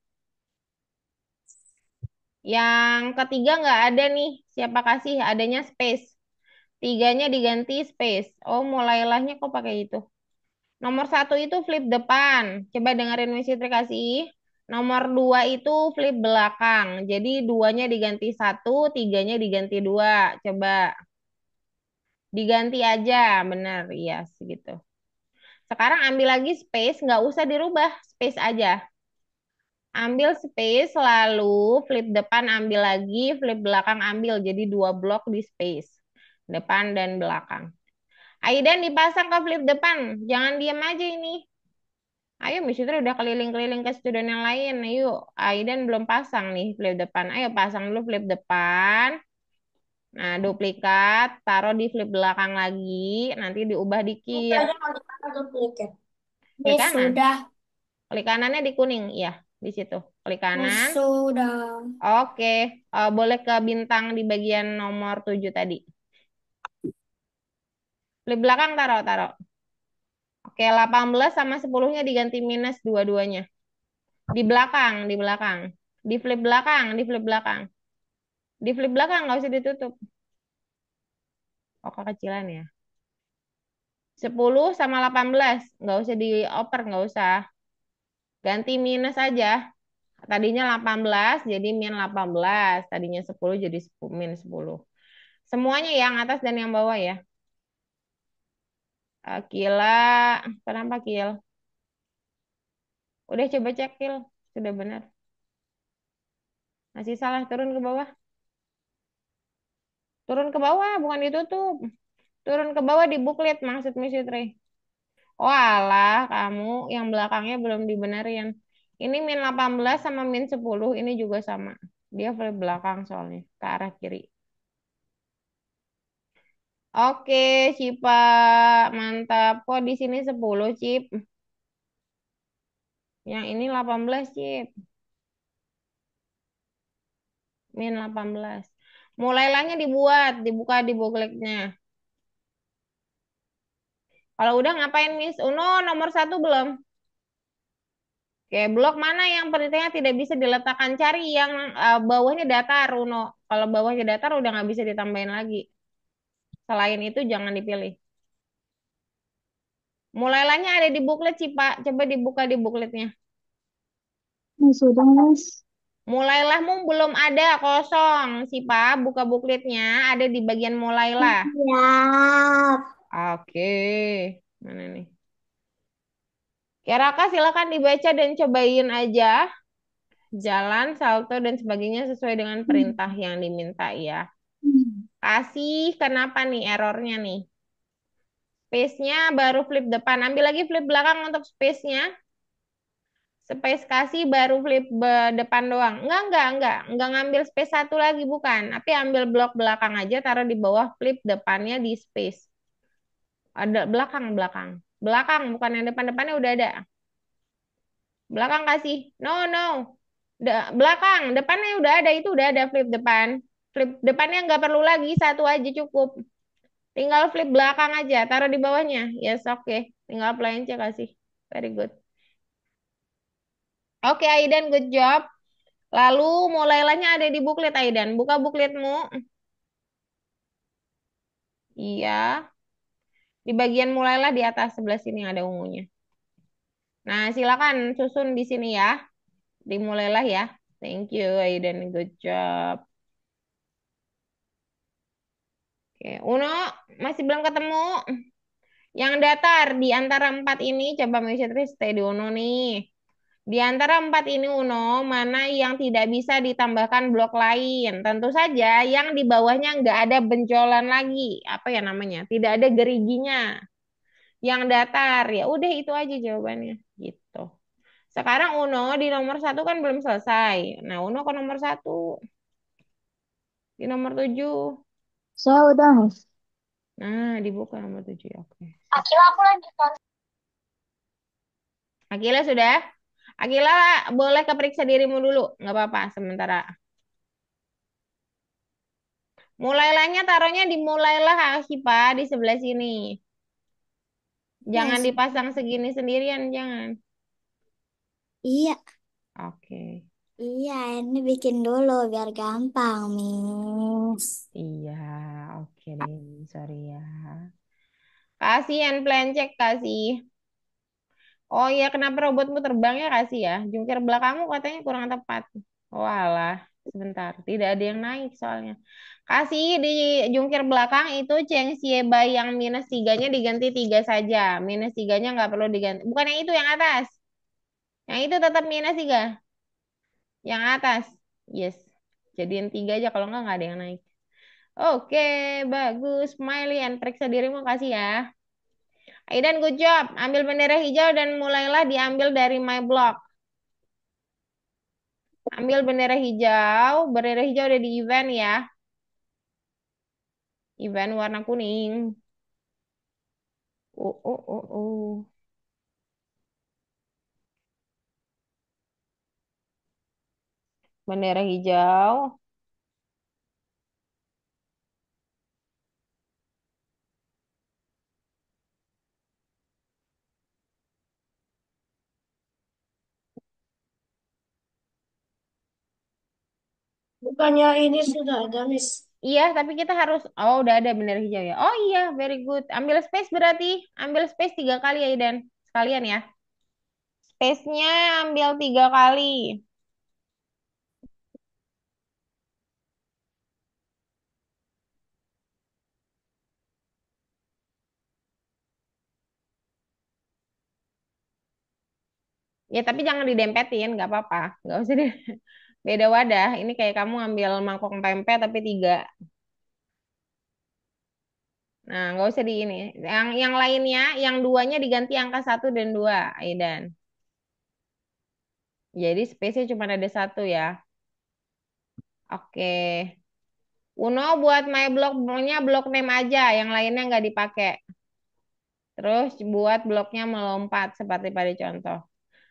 Yang ketiga nggak ada nih. Siapa kasih? Adanya space. Tiganya diganti space. Oh, mulailahnya kok pakai itu. Nomor satu itu flip depan. Coba dengerin Miss Fitri kasih. Nomor dua itu flip belakang. Jadi duanya diganti satu, tiganya diganti dua. Coba diganti aja, bener, iya segitu. Sekarang ambil lagi space, nggak usah dirubah, space aja. Ambil space, lalu flip depan ambil lagi, flip belakang ambil. Jadi dua blok di space. Depan dan belakang. Aidan dipasang ke flip depan. Jangan diam aja ini. Ayo, Miss Fitri udah keliling-keliling ke student yang lain. Ayo, Aidan belum pasang nih flip depan. Ayo pasang dulu flip depan. Nah, duplikat, taruh di flip belakang lagi. Nanti diubah dikit. Tanya mau dimana duplikat. Klik kanan. Sudah, Klik kanannya di kuning. Iya, di situ. Klik kanan. sudah. Oke, boleh ke bintang di bagian nomor 7 tadi. Flip belakang taruh. Oke, 18 sama 10-nya diganti minus dua-duanya. Di belakang. Di flip belakang, di flip belakang. Di flip belakang, nggak usah ditutup. Oh, kekecilan ya. 10 sama 18, nggak usah dioper, nggak usah. Ganti minus aja. Tadinya 18, jadi min 18. Tadinya 10, jadi min 10. Semuanya yang atas dan yang bawah ya. Kila, kenapa Kil? Udah coba cek Kil, sudah benar. Masih salah, turun ke bawah. Turun ke bawah, bukan ditutup. Turun ke bawah di buklet maksud Miss Yutri. Oh alah, kamu yang belakangnya belum dibenerin. Ini min 18 sama min 10, ini juga sama. Dia flip belakang soalnya, ke arah kiri. Oke, Cipa, mantap. Kok di sini 10, Cip? Yang ini 18, Cip. Min 18. Mulailahnya dibuka di bukletnya. Kalau udah ngapain, Miss? Uno nomor 1 belum? Oke, blok mana yang pentingnya tidak bisa diletakkan? Cari yang bawahnya datar, Uno. Kalau bawahnya datar udah nggak bisa ditambahin lagi. Selain itu jangan dipilih. Mulailahnya ada di buklet sih, Pak. Coba dibuka di bukletnya. Sudah, Mas. Mulailahmu belum ada, kosong. Sih, Pak. Buka bukletnya, ada di bagian mulailah. Siap. Oke. Mana nih? Raka silakan dibaca dan cobain aja. Jalan, salto, dan sebagainya sesuai dengan perintah yang diminta ya. Kasih kenapa nih errornya nih? Space-nya baru flip depan. Ambil lagi flip belakang untuk space-nya. Space kasih baru flip depan doang. Enggak ngambil space satu lagi, bukan. Tapi ambil blok belakang aja, taruh di bawah flip depannya di space. Ada belakang. Belakang, bukan yang depan-depannya udah ada. Belakang kasih. No. Belakang, depannya udah ada, itu udah ada flip depan. Flip depannya nggak perlu lagi, satu aja cukup. Tinggal flip belakang aja, taruh di bawahnya. Yes, oke. Tinggal apply aja kasih. Very good. Oke, Aidan, good job. Lalu mulailahnya ada di buklet, Aidan. Buka bukletmu. Iya. Di bagian mulailah di atas sebelah sini ada ungunya. Nah, silakan susun di sini ya. Dimulailah ya. Thank you, Aidan. Good job. Oke, Uno masih belum ketemu. Yang datar di antara empat ini, coba Mbak Fitri stay di Uno nih. Di antara empat ini Uno, mana yang tidak bisa ditambahkan blok lain? Tentu saja yang di bawahnya nggak ada benjolan lagi. Apa ya namanya? Tidak ada geriginya. Yang datar, ya udah itu aja jawabannya. Gitu. Sekarang Uno di nomor 1 kan belum selesai. Nah, Uno ke nomor 1. Di nomor 7. Saya udah, Mas. Nah, dibuka nomor 7 ya. Oke. Akhirnya aku lanjutkan. Akila sudah? Akila boleh keperiksa dirimu dulu. Nggak apa-apa sementara. Mulailahnya taruhnya di mulailah Hipa di sebelah sini. Jangan Yes. dipasang segini sendirian, jangan. Iya, Oke. iya, ini bikin dulu biar gampang, Miss. Iya, oke deh. Sorry ya. Kasih hand plan check, kasih. Oh iya, kenapa robotmu terbangnya kasih ya? Jungkir belakangmu katanya kurang tepat. Walah, sebentar. Tidak ada yang naik soalnya. Kasih di jungkir belakang itu Cheng Sieba yang minus tiganya diganti tiga saja. Minus tiganya nggak perlu diganti. Bukan yang itu, yang atas. Yang itu tetap minus tiga. Yang atas. Yes. Jadiin tiga aja, kalau nggak ada yang naik. Oke, bagus. Smiley and periksa dirimu, kasih ya. Aidan, good job. Ambil bendera hijau dan mulailah diambil dari my block. Ambil bendera hijau. Bendera hijau ada di event ya. Event warna kuning. Oh, oh, oh, oh. Bendera hijau. Bukannya ini sudah ada, Miss. Iya, tapi kita harus. Oh, udah ada bendera hijau ya. Oh iya, very good. Ambil space berarti. Ambil space tiga kali ya, Aidan. Sekalian ya. Space-nya ambil tiga kali. Ya, tapi jangan didempetin, nggak apa-apa. Nggak usah deh. Beda wadah. Ini kayak kamu ambil mangkok pempek tapi tiga. Nah, nggak usah di ini. Yang lainnya, yang duanya diganti angka satu dan dua, Aidan. Jadi space-nya cuma ada satu ya. Oke. Uno buat my block, bloknya blok name aja, yang lainnya nggak dipakai. Terus buat bloknya melompat seperti pada contoh.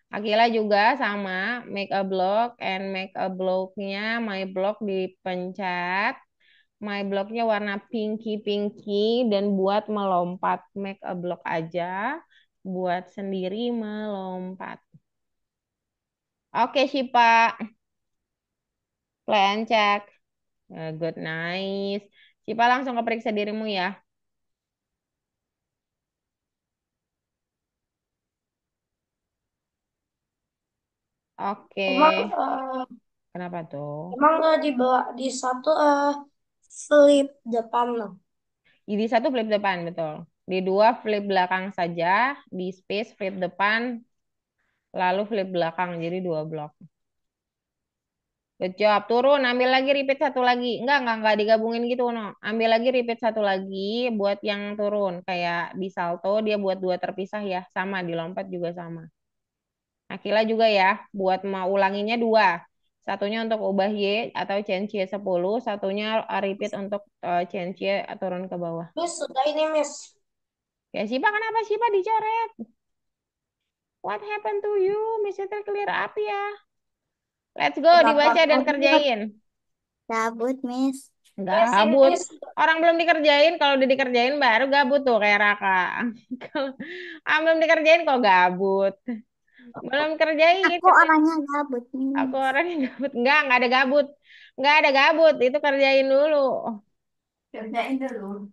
Akila juga sama, make a block and make a blocknya my block dipencet. My blocknya warna pinky dan buat melompat make a block aja, buat sendiri melompat. Oke Shipa, plan check. Good, nice. Shipa langsung ke periksa dirimu ya. Oke, Emang kenapa tuh? emang di bawah di satu flip depan loh. Di satu flip depan, betul. Di dua flip belakang saja, di space flip depan, lalu flip belakang, jadi dua blok. Good job. Turun, ambil lagi repeat satu lagi. Enggak digabungin gitu, no. Ambil lagi repeat satu lagi buat yang turun. Kayak di salto dia buat dua terpisah ya. Sama, di lompat juga sama. Akila juga ya, buat mau ulanginya dua. Satunya untuk ubah Y atau change Y 10, satunya repeat untuk change Y turun ke bawah. Miss, sudah ini, Miss. Ya, Sipa kenapa Sipa dicoret? What happened to you? Misalnya clear up ya. Let's go, Kenapa dibaca dan kamu kerjain. Gabut, Miss. Miss, ini, Gabut. Miss. Orang belum dikerjain, kalau udah dikerjain baru gabut tuh kayak Raka. Kalau belum dikerjain kok gabut. Belum kerjain. Aku orangnya gabut, Aku Miss. orang yang gabut. Enggak ada gabut. Enggak ada gabut, itu kerjain dulu. Kerjain dulu.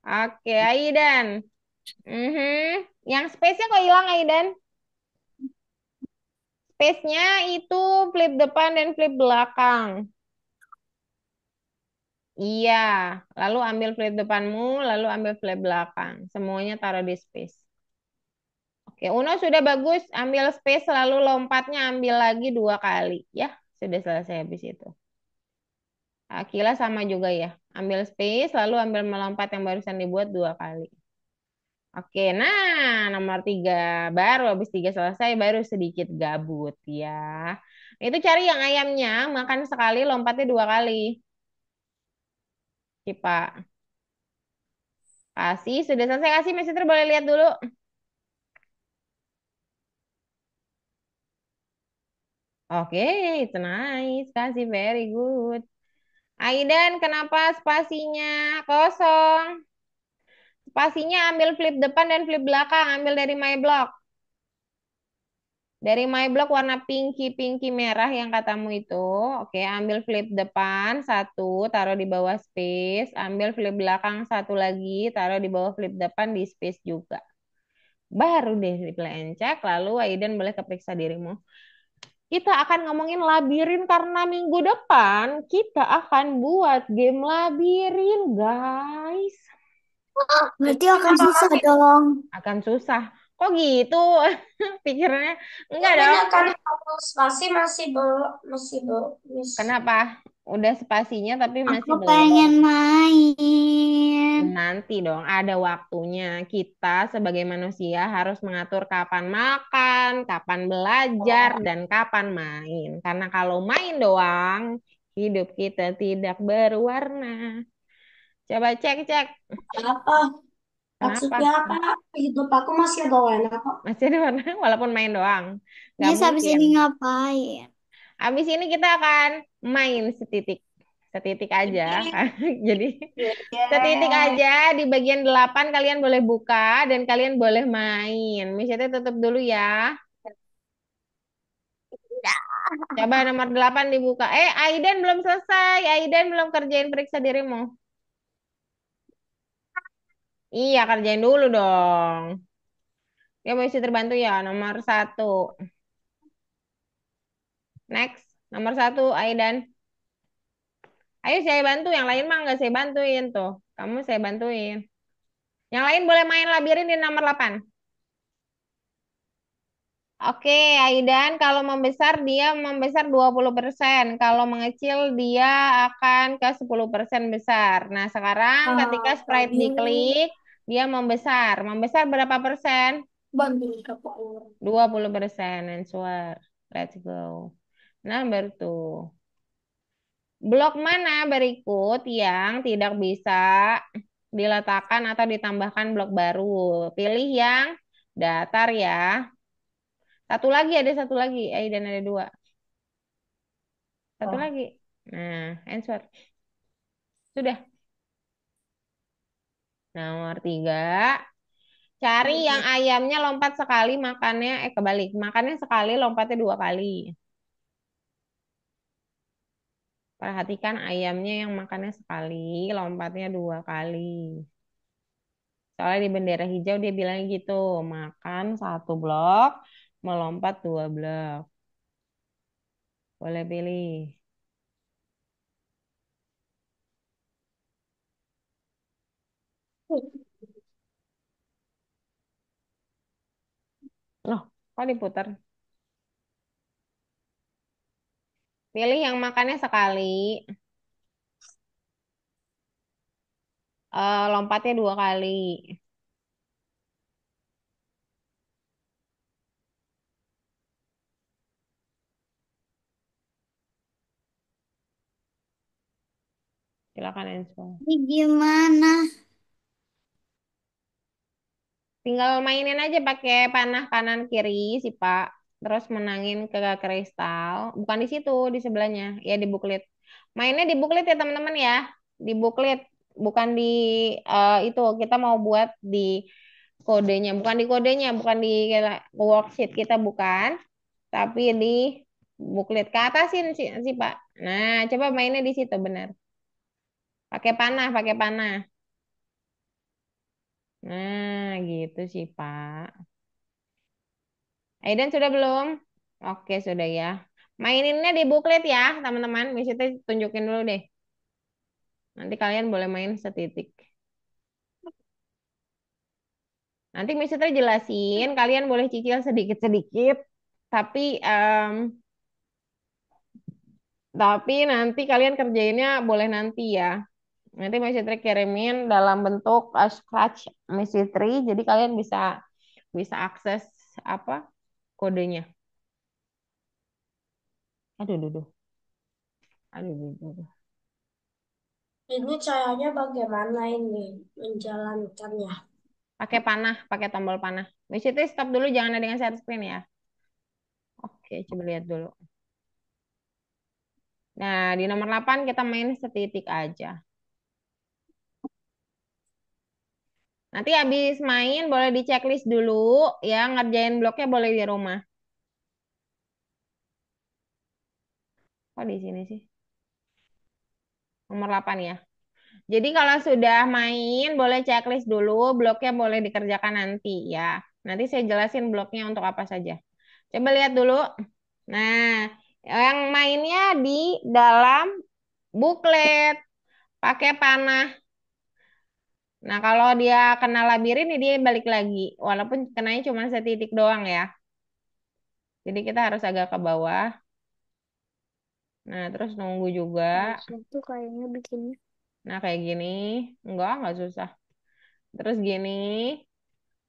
Oke, Aidan. Mhm. Yang space-nya kok hilang, Aidan? Space-nya itu flip depan dan flip belakang. Iya, lalu ambil flip depanmu, lalu ambil flip belakang. Semuanya taruh di space. Oke, Uno sudah bagus. Ambil space, lalu lompatnya ambil lagi dua kali. Ya, sudah selesai habis itu. Akila sama juga ya. Ambil space, lalu ambil melompat yang barusan dibuat dua kali. Oke, nah nomor tiga. Baru habis tiga selesai, baru sedikit gabut ya. Itu cari yang ayamnya, makan sekali, lompatnya dua kali. Cipa. Kasih, sudah selesai kasih, Messenger boleh lihat dulu. Oke, it's nice. Kasih, very good. Aidan, kenapa spasinya kosong? Spasinya ambil flip depan dan flip belakang. Ambil dari my block. Dari my block warna pinky merah yang katamu itu. Oke, ambil flip depan satu, taruh di bawah space. Ambil flip belakang satu lagi, taruh di bawah flip depan di space juga. Baru deh di play and check, lalu Aiden boleh keperiksa dirimu. Kita akan ngomongin labirin karena minggu depan kita akan buat game labirin, guys. Berarti akan susah dong. Akan susah. Kok gitu? Pikirnya enggak Mungkin dong. akan satu spasi masih belum. Kenapa? Udah spasinya tapi Aku masih belum. pengen main. Nanti dong ada waktunya. Kita sebagai manusia harus mengatur kapan makan, kapan belajar, dan kapan main. Karena kalau main doang, hidup kita tidak berwarna. Coba cek-cek. Apa? Maksudnya Kenapa? apa? Hidup aku masih ada warna kok. Masih ada warna walaupun main doang. Nggak Yes, habis mungkin. ini ngapain? Habis ini kita akan main setitik. Setitik aja. Jadi setitik Yeah. aja di bagian 8 kalian boleh buka dan kalian boleh main. Misalnya tutup dulu ya. Coba nomor 8 dibuka. Aiden belum selesai. Aiden belum kerjain periksa dirimu. Iya, kerjain dulu dong. Ya mau isi terbantu ya. Nomor satu. Next. Nomor satu, Aidan. Ayo saya bantu. Yang lain mah nggak saya bantuin tuh. Kamu saya bantuin. Yang lain boleh main labirin di nomor 8. Oke, Aidan, kalau membesar dia membesar 20%. Kalau mengecil dia akan ke 10% besar. Nah, sekarang ketika sprite Tadi diklik, dia membesar. Membesar berapa persen? bantu berapa orang? 20%. Answer. Let's go. Number two. Blok mana berikut yang tidak bisa diletakkan atau ditambahkan blok baru? Pilih yang datar ya. Satu lagi, ada satu lagi. Aidan ada dua. Satu Oh, lagi. Nah, answer. Sudah. Nomor tiga. Cari yang ayamnya lompat sekali, makannya, kebalik. Makannya sekali, lompatnya dua kali. Perhatikan ayamnya yang makannya sekali, lompatnya dua kali. Soalnya di bendera hijau dia bilang gitu, makan satu blok, melompat dua blok. Boleh pilih. Loh, kok diputar? Pilih yang makannya sekali, lompatnya dua kali. Silakan answer. Ini gimana? Tinggal mainin aja pakai panah kanan kiri sih Pak. Terus menangin ke kristal. Bukan di situ, di sebelahnya. Ya di buklet. Mainnya di buklet ya teman-teman ya. Di buklet. Bukan di itu. Kita mau buat di kodenya. Bukan di kodenya. Bukan di worksheet kita bukan. Tapi di buklet. Ke atasin sih Pak. Nah, coba mainnya di situ benar. Pakai panah, pakai panah. Nah, gitu sih Pak. Aidan sudah belum? Oke, sudah ya. Maininnya di buklet ya, teman-teman. Misalnya tunjukin dulu deh. Nanti kalian boleh main setitik. Nanti misalnya jelasin, kalian boleh cicil sedikit-sedikit. Tapi tapi nanti kalian kerjainnya boleh nanti ya. Nanti misalnya kirimin dalam bentuk scratch Tri, jadi kalian bisa bisa akses apa kodenya. Aduh, aduh, aduh. Aduh, aduh, aduh. ini caranya bagaimana ini menjalankannya? Pakai panah, pakai tombol panah. Misalnya stop dulu, jangan ada yang share screen ya. Oke, coba lihat dulu. Nah, di nomor 8 kita main setitik aja. Nanti habis main boleh di checklist dulu, ya ngerjain bloknya boleh di rumah. Kok di sini sih? Nomor 8 ya. Jadi kalau sudah main, boleh checklist dulu, bloknya boleh dikerjakan nanti ya. Nanti saya jelasin bloknya untuk apa saja. Coba lihat dulu. Nah, yang mainnya di dalam buklet, pakai panah. Nah, kalau dia kena labirin, ini dia balik lagi. Walaupun kenanya cuma setitik doang ya. Jadi kita harus agak ke bawah. Nah, terus nunggu juga. Susah tuh kayaknya bikinnya. Nah, kayak gini. Enggak susah. Terus gini.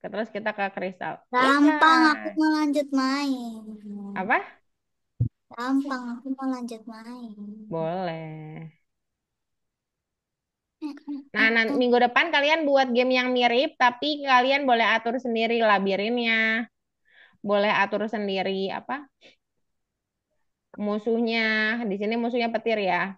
Terus kita ke kristal. Ya, Gampang, aku mau lanjut main. apa? Gampang, aku mau lanjut main. Boleh. Eh, eh, Nah, eh, eh. minggu depan kalian buat game yang mirip, tapi kalian boleh atur sendiri labirinnya. Boleh atur sendiri apa? Musuhnya. Di sini musuhnya petir ya.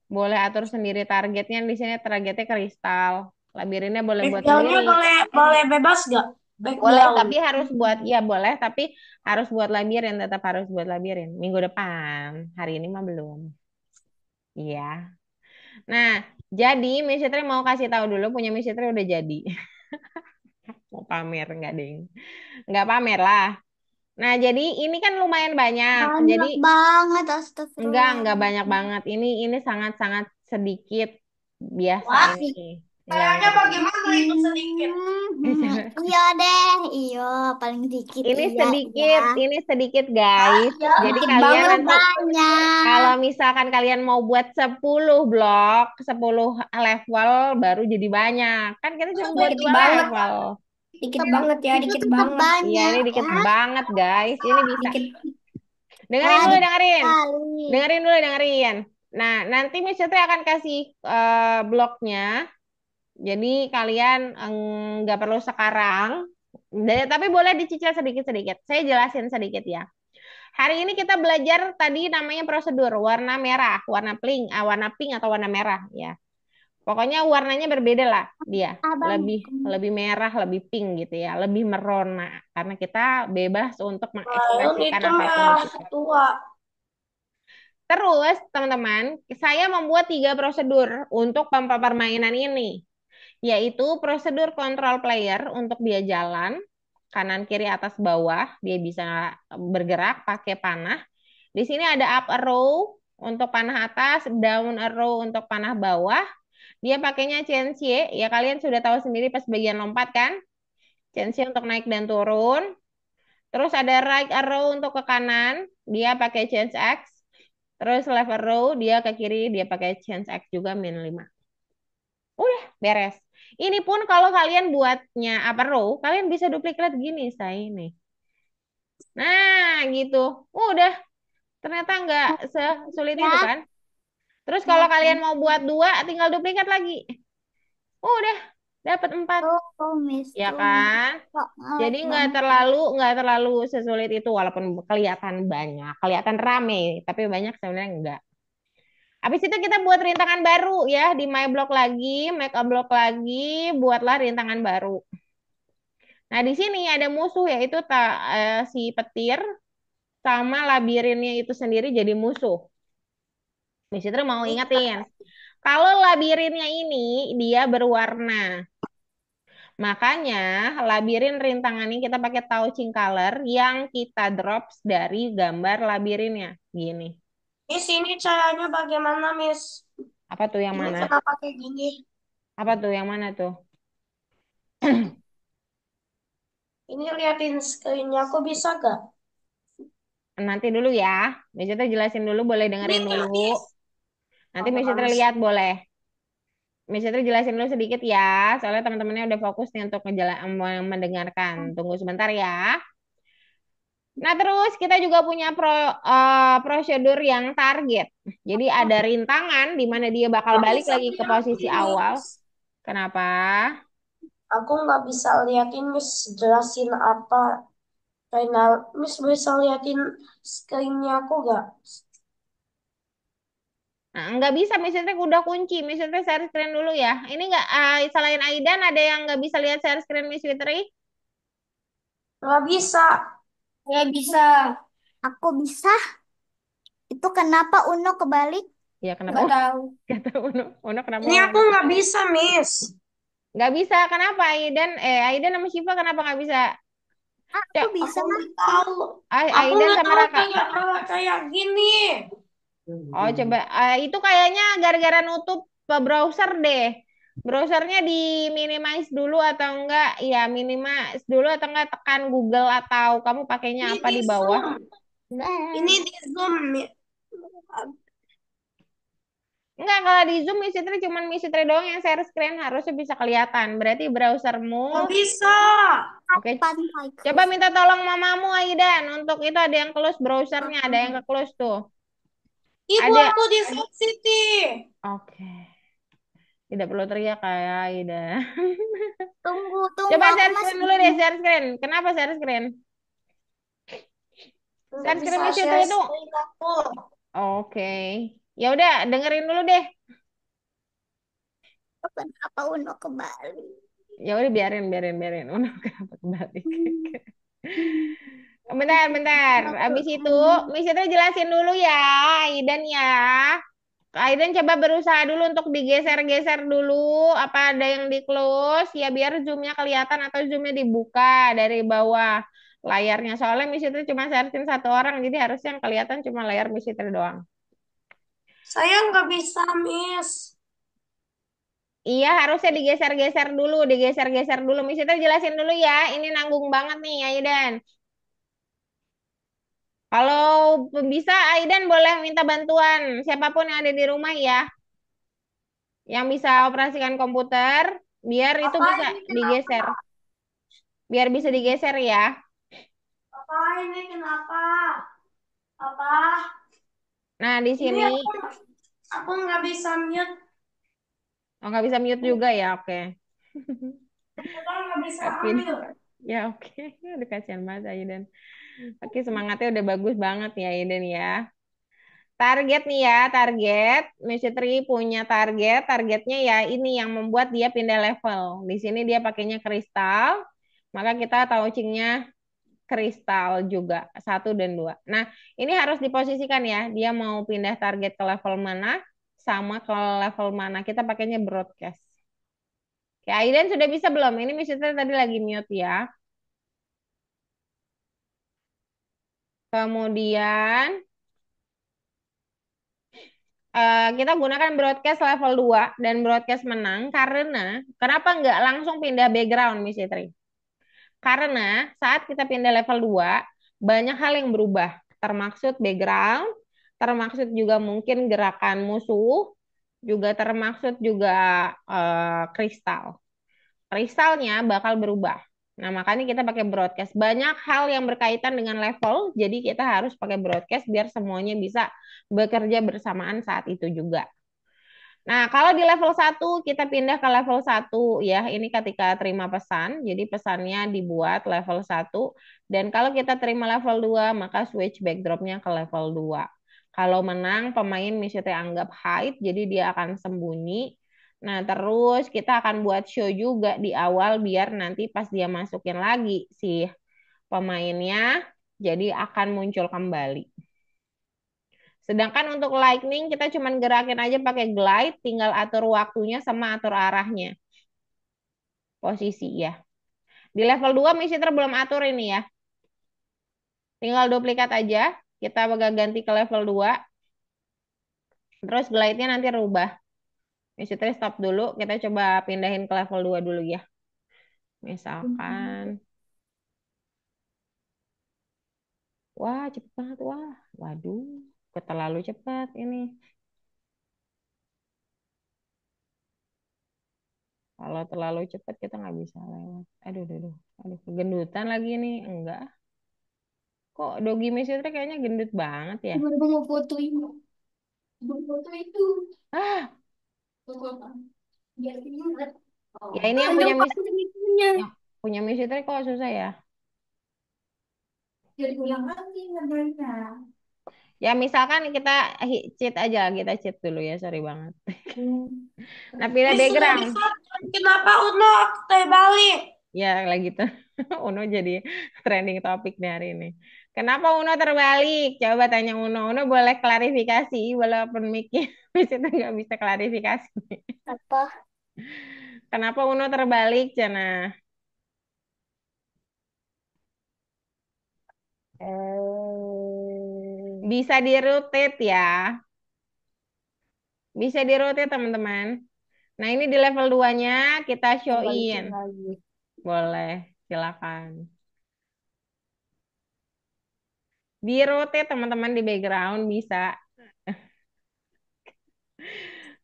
Boleh atur sendiri targetnya. Di sini targetnya kristal. Labirinnya boleh buat Backgroundnya sendiri. boleh bebas gak? Boleh, Background. tapi harus buat, ya boleh, tapi harus buat labirin, tetap harus buat labirin. Minggu depan, hari ini mah belum. Iya. Nah, jadi Miss Fitri mau kasih tahu dulu, punya Miss Fitri udah jadi. Mau pamer nggak, Ding? Nggak pamer lah. Nah, jadi ini kan lumayan banyak. Jadi Banyak banget, astagfirullah. enggak banyak banget. Ini sangat-sangat sedikit biasa Wah, ini. Enggak caranya ngerti. bagaimana itu sedikit? Iya deh, iya paling dikit iya iya. Ini sedikit guys. Ya, Jadi dikit kalian banget. nanti Banyak. kalau misalkan kalian mau buat 10 blok, 10 level baru jadi banyak. Kan kita cuma buat Dikit 2 banget. level. Dikit Tetep- banget ya, itu dikit tetap banget. Iya, ini banyak dikit ya. banget guys. Ini bisa. Dikit. Dengerin Wah, dulu, dikit dengerin. sekali. Dengerin. Nah, nanti Miss Citra akan kasih bloknya. Jadi kalian nggak perlu sekarang. Tapi boleh dicicil sedikit-sedikit. Saya jelasin sedikit ya. Hari ini kita belajar tadi namanya prosedur warna merah, warna pink atau warna merah ya. Pokoknya warnanya berbeda lah dia. Abang. Lebih merah, lebih pink gitu ya, lebih merona karena kita bebas untuk Lion mengekspresikan itu apapun di merah situ. tua. Terus, teman-teman, saya membuat 3 prosedur untuk permainan ini, yaitu prosedur control player untuk dia jalan, kanan, kiri, atas, bawah, dia bisa bergerak pakai panah. Di sini ada up arrow untuk panah atas, down arrow untuk panah bawah. Dia pakainya chance Y, ya kalian sudah tahu sendiri pas bagian lompat kan? Chance Y untuk naik dan turun. Terus ada right arrow untuk ke kanan, dia pakai chance X. Terus left arrow dia ke kiri, dia pakai chance X juga -5. Udah beres. Ini pun kalau kalian buatnya upper row, kalian bisa duplikat gini, saya ini. Nah, gitu. Udah, ternyata nggak sesulit itu Ya, kan? Terus ya kalau kalian kan. mau buat 2, tinggal duplikat lagi. Udah, dapat 4. Oh, Miss Ya tuh kan? kok Jadi ngelag banget. nggak terlalu sesulit itu walaupun kelihatan banyak, kelihatan rame, tapi banyak sebenarnya enggak. Habis itu kita buat rintangan baru ya di My Block lagi, Make a Block lagi, buatlah rintangan baru. Nah, di sini ada musuh yaitu si petir sama labirinnya itu sendiri jadi musuh. Di situ mau ingetin, kalau labirinnya ini dia berwarna. Makanya labirin rintangan ini kita pakai touching color yang kita drops dari gambar labirinnya. Gini. Miss, ini caranya bagaimana, Miss? Apa tuh yang Ini mana? kenapa kayak gini? Apa tuh yang mana tuh? Ini liatin screennya, aku bisa gak? Nanti dulu ya. Miss Citra jelasin dulu, boleh Ini dengerin nggak, dulu. Miss. Nanti Apa Miss Citra Miss? lihat boleh. Miss Citra jelasin dulu sedikit ya. Soalnya teman-temannya udah fokus nih untuk mendengarkan. Tunggu sebentar ya. Nah, terus kita juga punya prosedur yang target. Jadi ada rintangan di mana dia bakal Nggak balik bisa lagi ke posisi liatin, awal. Miss. Kenapa? Aku nggak bisa liatin, Miss. Jelasin apa? Final, Miss bisa liatin screennya aku gak? Nah, nggak bisa, Miss Citra udah kunci. Miss Citra share screen dulu ya. Ini nggak, selain Aidan, ada yang nggak bisa lihat share screen Miss Fitri? Nggak bisa. Nggak bisa. Aku bisa. Itu kenapa Uno kebalik? Ya kenapa? Nggak tahu. Gak tahu Uno kenapa Ini aku Uno? nggak bisa, Miss. Nggak bisa, kenapa Aidan sama Syifa kenapa nggak bisa? Aku Cok, bisa. Aku nggak tahu. Aku Aidan nggak sama tahu Raka. kayak gini. Oh, coba. Itu kayaknya gara-gara nutup browser deh. Browsernya di minimize dulu atau enggak? Ya, minimize dulu atau enggak tekan Google atau kamu pakainya Ini apa di di bawah? Zoom. Ini di Zoom. Enggak, kalau di Zoom Misi Tri doang yang share screen harusnya bisa kelihatan. Berarti browsermu. Nggak bisa. Oke, Pantai. coba minta tolong mamamu Aidan. Untuk itu ada yang close browsernya, ada yang ke close tuh. Ibu Ada. aku di South City. Oke. Tidak perlu teriak kayak Aidan. Tunggu, tunggu. Coba Aku share masih screen dulu deh, share screen. Kenapa share screen? Nggak Share screen bisa di situ share itu. screen aku. Oke. Ya udah, dengerin dulu deh. kenapa Uno kebalik. Ya udah biarin. Oh, kenapa kebalik? Hmm. Bentar, bentar. Abis itu, Miss itu jelasin dulu ya, Aidan ya. Aidan coba berusaha dulu untuk digeser-geser dulu. Apa ada yang di close? Ya biar zoomnya kelihatan atau zoomnya dibuka dari bawah layarnya. Soalnya Miss itu cuma searching satu orang, jadi harusnya yang kelihatan cuma layar Miss itu doang. Saya nggak bisa, Miss. Iya, harusnya digeser-geser dulu. Miss itu jelasin dulu ya. Ini nanggung banget nih, Aidan. Kalau bisa, Aidan boleh minta bantuan siapapun yang ada di rumah ya, yang bisa operasikan komputer, biar itu Apa bisa ini kenapa? digeser, biar bisa digeser ya. Apa ini kenapa? Apa? Nah, di Ini sini, aku nggak bisa mute. oh nggak bisa mute juga ya, oke. Aku nggak bisa Tapi, ambil. ya oke, udah kasihan banget Aidan. Oke, semangatnya udah bagus banget ya Aidan ya. Target nih ya, target. Tri punya target. Targetnya ya ini yang membuat dia pindah level. Di sini dia pakainya kristal. Maka kita touchingnya kristal juga. Satu dan dua. Nah, ini harus diposisikan ya. Dia mau pindah target ke level mana. Sama ke level mana. Kita pakainya broadcast. Oke, Aiden sudah bisa belum? Ini Tri tadi lagi mute ya. Kemudian kita gunakan broadcast level 2 dan broadcast menang karena kenapa nggak langsung pindah background Miss Fitri? Karena saat kita pindah level 2 banyak hal yang berubah, termaksud background, termaksud juga mungkin gerakan musuh, juga termaksud juga kristal. Kristalnya bakal berubah. Nah, makanya kita pakai broadcast. Banyak hal yang berkaitan dengan level, jadi kita harus pakai broadcast biar semuanya bisa bekerja bersamaan saat itu juga. Nah, kalau di level 1 kita pindah ke level 1 ya. Ini ketika terima pesan. Jadi pesannya dibuat level 1 dan kalau kita terima level 2 maka switch backdropnya ke level 2. Kalau menang pemain misalnya anggap hide jadi dia akan sembunyi. Nah, terus kita akan buat show juga di awal biar nanti pas dia masukin lagi si pemainnya jadi akan muncul kembali. Sedangkan untuk lightning kita cuma gerakin aja pakai glide, tinggal atur waktunya sama atur arahnya. Posisi ya. Di level 2 Mr. belum atur ini ya. Tinggal duplikat aja. Kita bakal ganti ke level 2. Terus glide-nya nanti rubah. Mr. stop dulu. Kita coba pindahin ke level 2 dulu ya. Misalkan. Wah cepet banget. Wah. Waduh. Terlalu cepat ini. Kalau terlalu cepat kita nggak bisa lewat. Aduh, kegendutan lagi nih. Enggak. Kok Dogi Mesutnya kayaknya gendut banget ya? Baru mau foto ini. Mau foto itu. Ah, Foto apa? Biar ingat. ya Oh. ini yang punya Lupa itunya. yang punya Mesutnya kok susah ya? Jadi ulang lagi ngerjainnya. Ya misalkan kita cheat aja, kita cheat dulu ya, sorry banget. Hmm. Nah pilih Miss sudah background. bisa. Kenapa Uno teh balik? Ya lagi tuh. Uno jadi trending topik nih hari ini. Kenapa Uno terbalik? Coba tanya Uno. Uno boleh klarifikasi walaupun mikir bisa nggak bisa klarifikasi. Apa? Kenapa Uno terbalik, Cana? Eh, Bisa di-rotate ya. Bisa di-rotate, teman-teman. Nah, ini di level 2-nya kita Kita show-in. balikin lagi. Boleh, silakan. Di-rotate, teman-teman, di background bisa.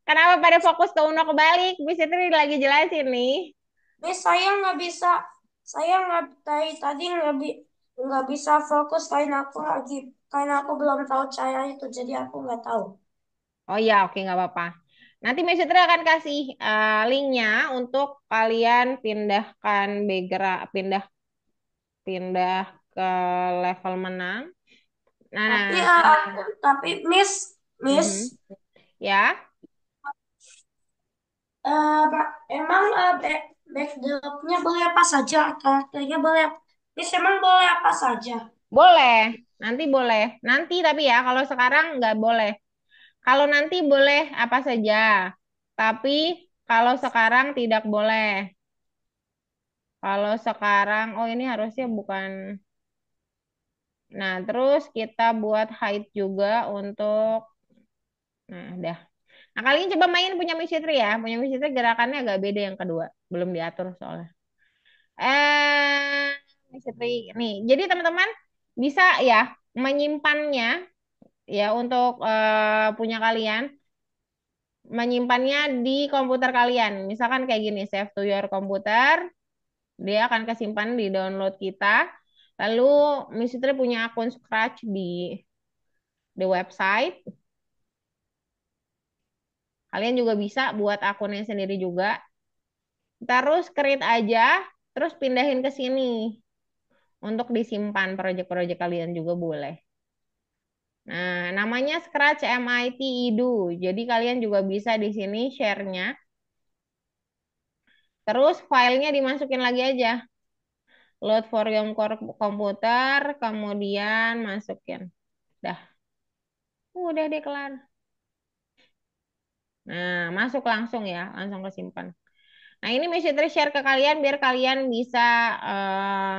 Kenapa pada fokus ke Uno kebalik? Bisa Tri lagi jelasin nih. Miss, saya nggak bisa. Saya nggak tadi nggak bisa fokus karena aku belum tahu cara itu, jadi aku nggak tahu. Oh ya, oke nggak apa-apa. Nanti Miss Fitri akan kasih linknya untuk kalian pindahkan background, pindah pindah ke level menang. Tapi Nah, tapi Miss, Miss, mhm. Ya, emang backdropnya boleh apa saja? Karakternya boleh. Miss, emang boleh apa saja? boleh. Nanti boleh. Nanti tapi ya, kalau sekarang nggak boleh. Kalau nanti boleh apa saja. Tapi kalau sekarang tidak boleh. Kalau sekarang, oh ini harusnya bukan. Nah, terus kita buat height juga untuk, nah, dah. Nah, kalian coba main punya Miss Fitri ya. Punya Miss Fitri gerakannya agak beda yang kedua. Belum diatur soalnya. Miss Fitri, nih. Jadi teman-teman bisa ya menyimpannya ya untuk punya kalian. Menyimpannya di komputer kalian. Misalkan kayak gini, save to your computer. Dia akan kesimpan di download kita. Lalu Miss Fitri punya akun Scratch di website. Kalian juga bisa buat akunnya sendiri juga. Terus create aja, terus pindahin ke sini untuk disimpan proyek-proyek kalian juga boleh. Nah, namanya Scratch MIT Edu. Jadi kalian juga bisa di sini share-nya. Terus filenya dimasukin lagi aja. Load for your komputer, kemudian masukin. Dah, udah deh kelar. Nah, masuk langsung ya, langsung kesimpan. Nah, ini Miss Fitri share ke kalian biar kalian bisa eh,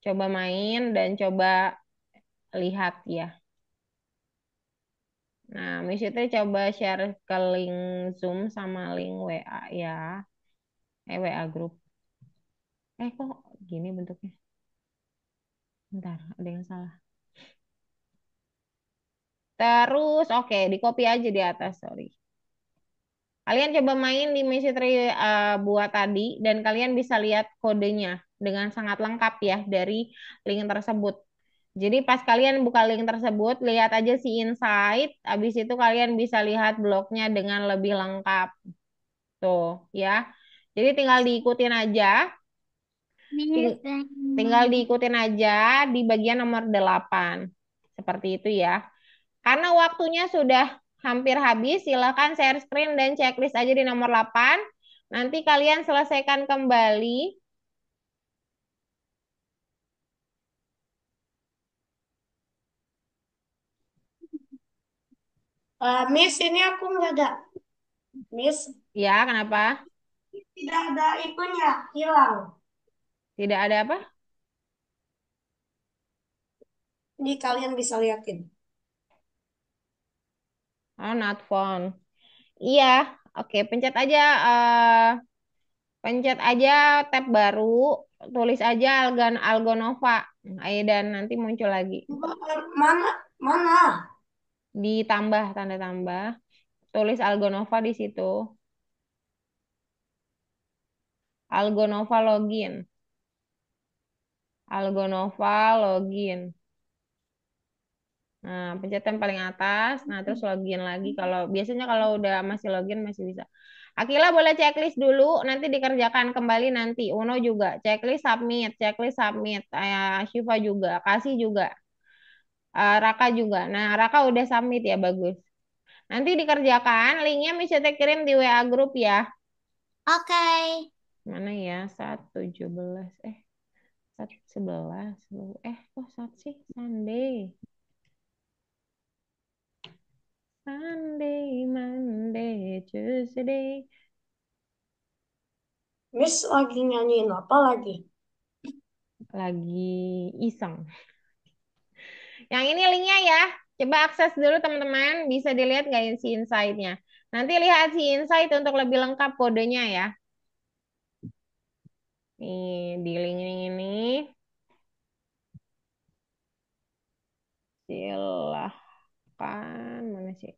coba main dan coba lihat ya. Nah, Miss Fitri coba share ke link Zoom sama link WA ya. WA grup. Kok gini bentuknya? Bentar, ada yang salah. Terus, oke, di copy aja di atas, sorry. Kalian coba main di Miss Fitri buat tadi, dan kalian bisa lihat kodenya dengan sangat lengkap ya dari link tersebut. Jadi pas kalian buka link tersebut, lihat aja si insight, habis itu kalian bisa lihat blognya dengan lebih lengkap. Tuh, ya. Jadi tinggal diikutin aja, Miss, ting- tinggal diikutin aja di bagian nomor 8. Seperti itu ya. Karena waktunya sudah hampir habis, silakan share screen dan checklist aja di nomor 8. Nanti kalian selesaikan kembali. Miss, ini aku nggak ada. Miss, Ya, kenapa? tidak ada itunya, hilang. Tidak ada apa? Ini kalian bisa liatin. Oh, not found. Iya, oke, pencet aja tab baru, tulis aja Algonova. Dan nanti muncul lagi. Mana? Mana? Ditambah tanda tambah, tulis Algonova di situ. Algonova login. Algonova login. Nah, pencet yang paling atas. Nah, terus login lagi. Kalau biasanya kalau udah masih login masih bisa. Akila boleh checklist dulu, nanti dikerjakan kembali nanti. Uno juga checklist submit, checklist submit. Syifa juga, Kasih juga, Raka juga. Nah, Raka udah submit ya, bagus. Nanti dikerjakan, linknya bisa kirim di WA grup ya. Oke. Mana ya? 17. 11. Kok saat sih? Sunday. Sunday, Monday, Tuesday. Miss lagi nyanyiin apa lagi? Lagi iseng. Yang ini linknya ya. Coba akses dulu teman-teman. Bisa dilihat nggak si insight-nya. Nanti lihat si insight untuk lebih lengkap kodenya ya. Nih, di link ini. Silahkan. Mana sih?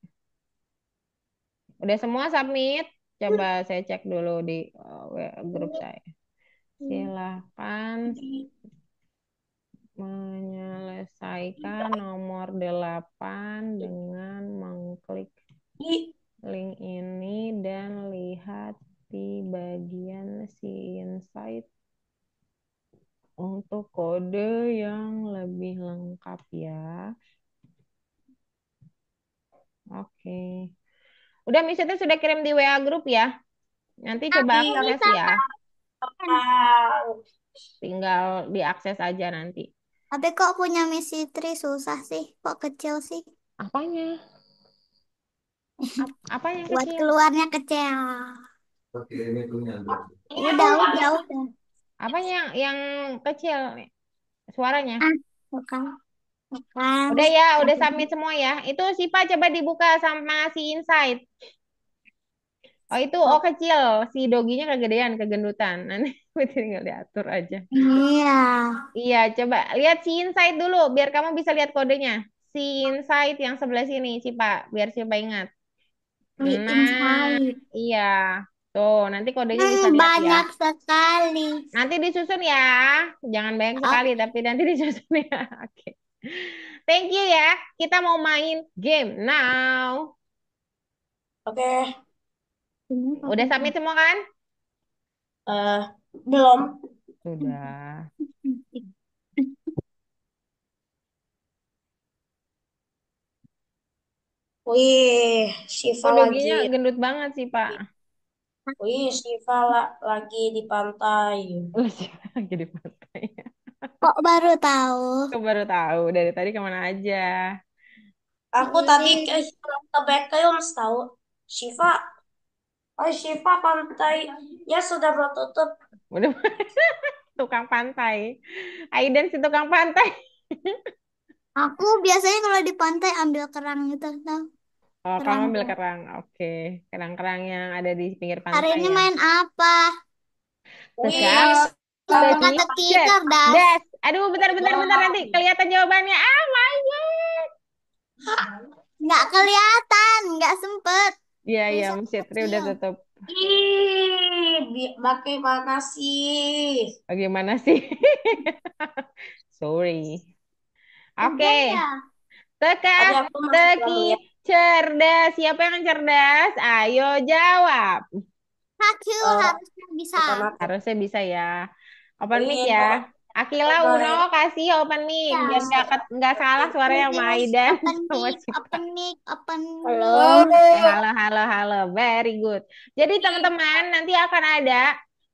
Udah semua submit? Coba saya cek dulu di grup saya. Silahkan menyelesaikan nomor 8 dengan mengklik Di link ini dan lihat di bagian si insight untuk kode yang lebih lengkap ya. Oke. Udah Miss itu sudah kirim di WA grup ya. Nanti coba Tapi akses ya. apa? Tinggal diakses aja nanti. Tapi kok punya misi Tri susah sih? Kok kecil sih? Apanya? Apa yang Buat kecil? keluarnya kecil. Ini Udah. Apanya yang kecil nih? Suaranya. Ah, bukan. Bukan. Udah ya, udah submit semua ya. Itu Sipa coba dibuka sama si Insight. Oh itu kecil, si doginya kegedean, kegendutan. Nanti tinggal diatur aja. Iya. Iya, coba lihat si Insight dulu, biar kamu bisa lihat kodenya. Si Insight yang sebelah sini, Sipa, biar Sipa ingat. Nah, Inside. iya. Tuh, nanti kodenya bisa lihat ya. Banyak sekali. Nanti disusun ya. Jangan banyak sekali, Oke. tapi nanti disusun ya. Oke. Thank you ya. Kita mau main game now. Oke, Udah submit semua kan? eh belum. Sudah. Wih, Shiva Kok lagi. doginya gendut banget sih, Pak? Wih, Shiva lagi di pantai. Lu siapa lagi di pantai? Kok baru tahu? Kok baru tahu dari tadi kemana aja? Aku tadi Ih, ke Beckles tahu. Shiva, oh Shiva pantainya sudah bertutup. Udah tukang pantai. Aiden si tukang pantai. aku biasanya kalau di pantai ambil kerang itu, tau? Oh, kamu Kerang. ambil kerang. Oke. Kerang-kerang yang ada di pinggir Hari pantai ini ya. main apa? Wih, Teka, Teka-teki das, cerdas. das. Aduh, bentar nanti kelihatan jawabannya. Ah, my God. Nggak kelihatan, nggak sempet. Iya, iya, Tulisan Mas Fitri udah kecil. tutup. bagaimana sih? Bagaimana sih? Sorry. Udah Oke. ya? Teka, Tadi aku masih teki, baru ya. cerdas. Siapa yang cerdas? Ayo jawab. Aku Eh, harusnya bisa. bukan aku. Harusnya bisa ya. Open mic Wih, ya. Akila coba Uno ya. kasih open mic Ya. biar nggak salah suaranya sama Yes, Aidan open sama mic, Sipa. open mic, open Halo. mic. Halo, halo, halo. Very good. Jadi teman-teman nanti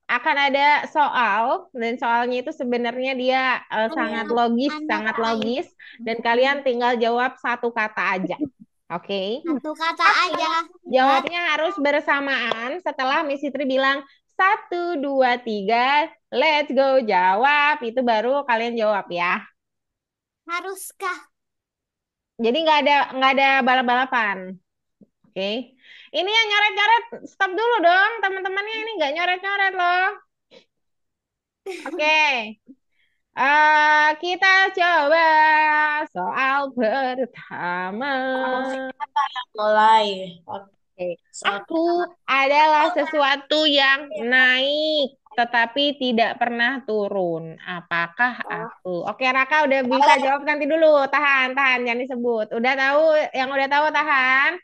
akan ada soal dan soalnya itu sebenarnya dia sangat Apa itu? logis dan kalian tinggal jawab satu kata aja. Oke. Satu kata aja. Buat Jawabnya harus bersamaan setelah Miss Fitri bilang 1, 2, 3, let's go jawab. Itu baru kalian jawab ya. haruskah? Jadi nggak ada balap-balapan. Oke. Ini yang nyoret-nyoret stop dulu dong. Teman-temannya ini nggak nyoret-nyoret loh. Oke. Kita coba soal pertama. Mulai. Oke. Soal Aku adalah sesuatu yang naik tetapi tidak pernah turun. Apakah pertama. aku? Oke, Raka udah bisa jawab nanti dulu. Tahan, tahan, jangan disebut. Udah tahu, yang udah tahu tahan.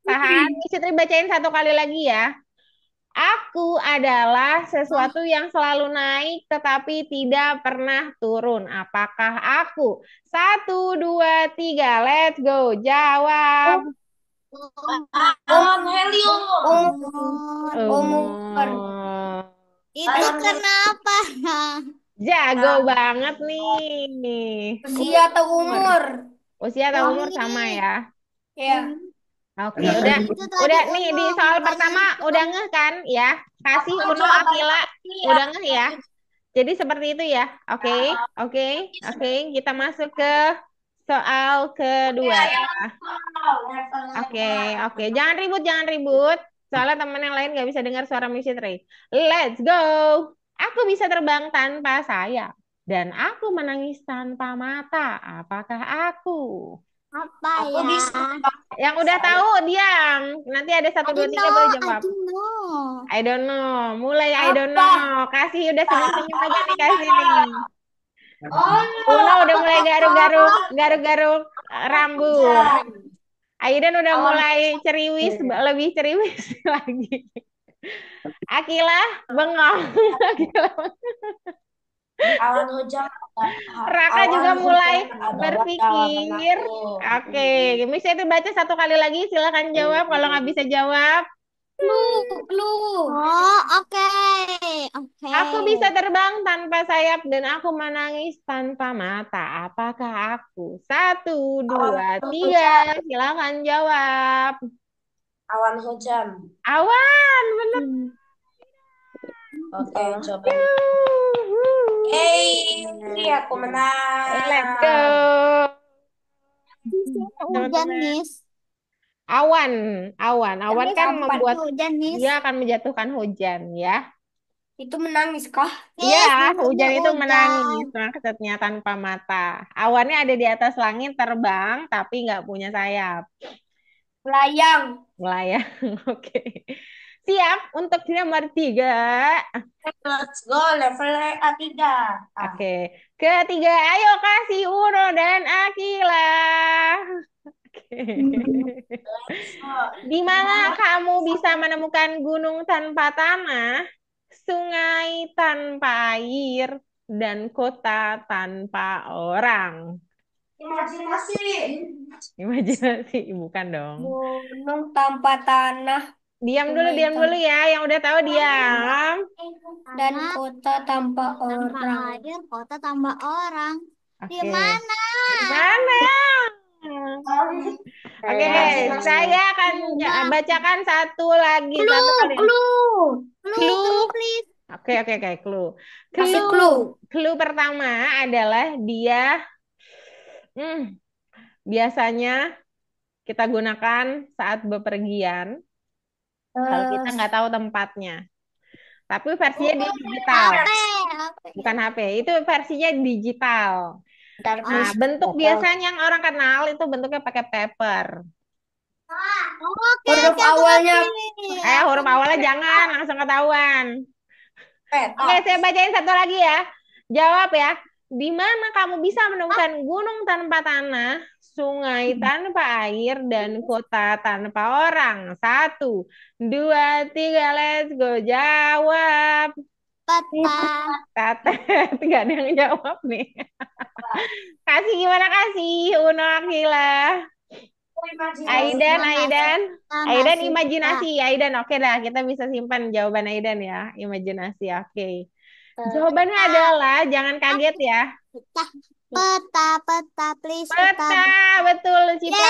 Tahan, Miss Fitri bacain satu kali lagi ya. Aku adalah sesuatu yang selalu naik tetapi tidak pernah turun. Apakah aku? 1, 2, 3, let's go. Jawab. Ion helium. Umur. Umur. Oh. Itu Ion helium. kenapa? Jago banget nih. Usia atau umur? Usia atau umur sama Ini. ya? Ya. Oke, udah nih di soal pertama udah ngeh kan ya? Kasih Uno Akila udah ngeh ya? Jadi seperti itu ya. Oke, oke, oke. Kita masuk ke soal kedua ya. Oke, oke. Jangan ribut, jangan ribut. Soalnya teman yang lain nggak bisa dengar suara Miss Fitri. Let's go. Aku bisa terbang tanpa sayap. Dan aku menangis tanpa mata. Apakah aku? Apa Aku ya? bisa. Yang udah tahu diam. Nanti ada I 1, 2, don't 3 know. boleh I jawab. don't know. I don't know. Mulai I don't Apa? know. Kasih udah senyum-senyum aja nih kasih nih. Oh, Uno udah mulai garuk-garuk, garuk-garuk rambut. Aidan udah mulai ceriwis, lebih ceriwis lagi. Akila bengong. Akila. awan hujan. Raka Awan juga mulai hujan adalah jawaban berpikir. aku. Oke, bisa itu baca 1 kali lagi. Silakan jawab. Kalau nggak bisa jawab, Clue. Oh, oke. Oke. aku bisa terbang tanpa sayap dan aku menangis tanpa mata. Apakah aku? 1, 2, 3. Silakan jawab. Awan hujan. Awan, benar. Oke, coba. Yuhu. Hey, aku Let's go. menang. Hujan, Teman-teman. Nis. Awan, awan kan Kapan membuat Hujan, Nis. dia akan menjatuhkan hujan ya. Itu menangis kah? Iya, Nis, hujan itu hujan. menangis maksudnya tanpa mata. Awannya ada di atas langit terbang tapi nggak punya sayap. Layang. Melayang. Oke. Siap untuk nomor 3. Let's go, level A3. Oke. Ketiga, ayo kasih Uno dan Akila. Oke. Di mana kamu bisa menemukan gunung tanpa tanah, sungai tanpa air, dan kota tanpa orang? Imajinasi. Imajinasi, bukan dong. Gunung tanpa tanah Diam Sungai dulu ya. Yang udah tahu diam. dan kota tanpa Tanpa orang. air, kota tambah orang. Di Oke. mana? Di mana? Oke, saya akan bacakan satu lagi. Satu kali. Clue. Please. Oke, clue. Kasih clue. Clue pertama adalah dia biasanya kita gunakan saat bepergian kalau kita nggak tahu tempatnya. Tapi versinya di digital, bukan HP. Itu versinya digital. Nah, bentuk biasanya yang orang kenal itu bentuknya pakai paper. Oke, Huruf awalnya Huruf awalnya jangan langsung ketahuan. Oke, saya bacain satu lagi ya. Jawab ya. Di mana kamu bisa menemukan gunung tanpa tanah, sungai tanpa air, dan kota tanpa orang? 1, 2, 3, let's go. Jawab. peta. Tatet, nggak ada yang jawab nih. Kasih gimana kasih, Uno Akila. Aidan imajinasi. Aidan, oke dah. Kita bisa simpan jawaban Aidan ya. Imajinasi, oke. Jawabannya adalah, jangan kaget ya. Peta, please. Peta, betul Citra.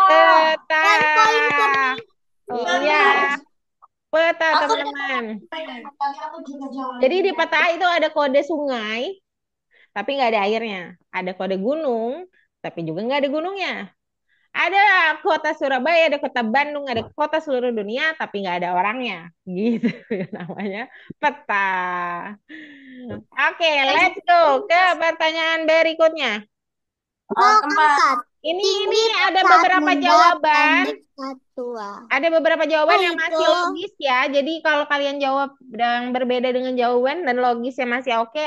Peta. Iya, peta teman-teman. Jadi di peta itu ada kode sungai, tapi nggak ada airnya. Ada kode gunung, tapi juga nggak ada gunungnya. Ada kota Surabaya, ada kota Bandung, ada kota seluruh dunia, tapi nggak ada orangnya. Gitu namanya peta. Oke, let's go ke pertanyaan berikutnya. tempat. Ini ada beberapa jawaban. Ada beberapa jawaban yang masih logis ya. Jadi kalau kalian jawab yang berbeda dengan jawaban dan logisnya masih oke,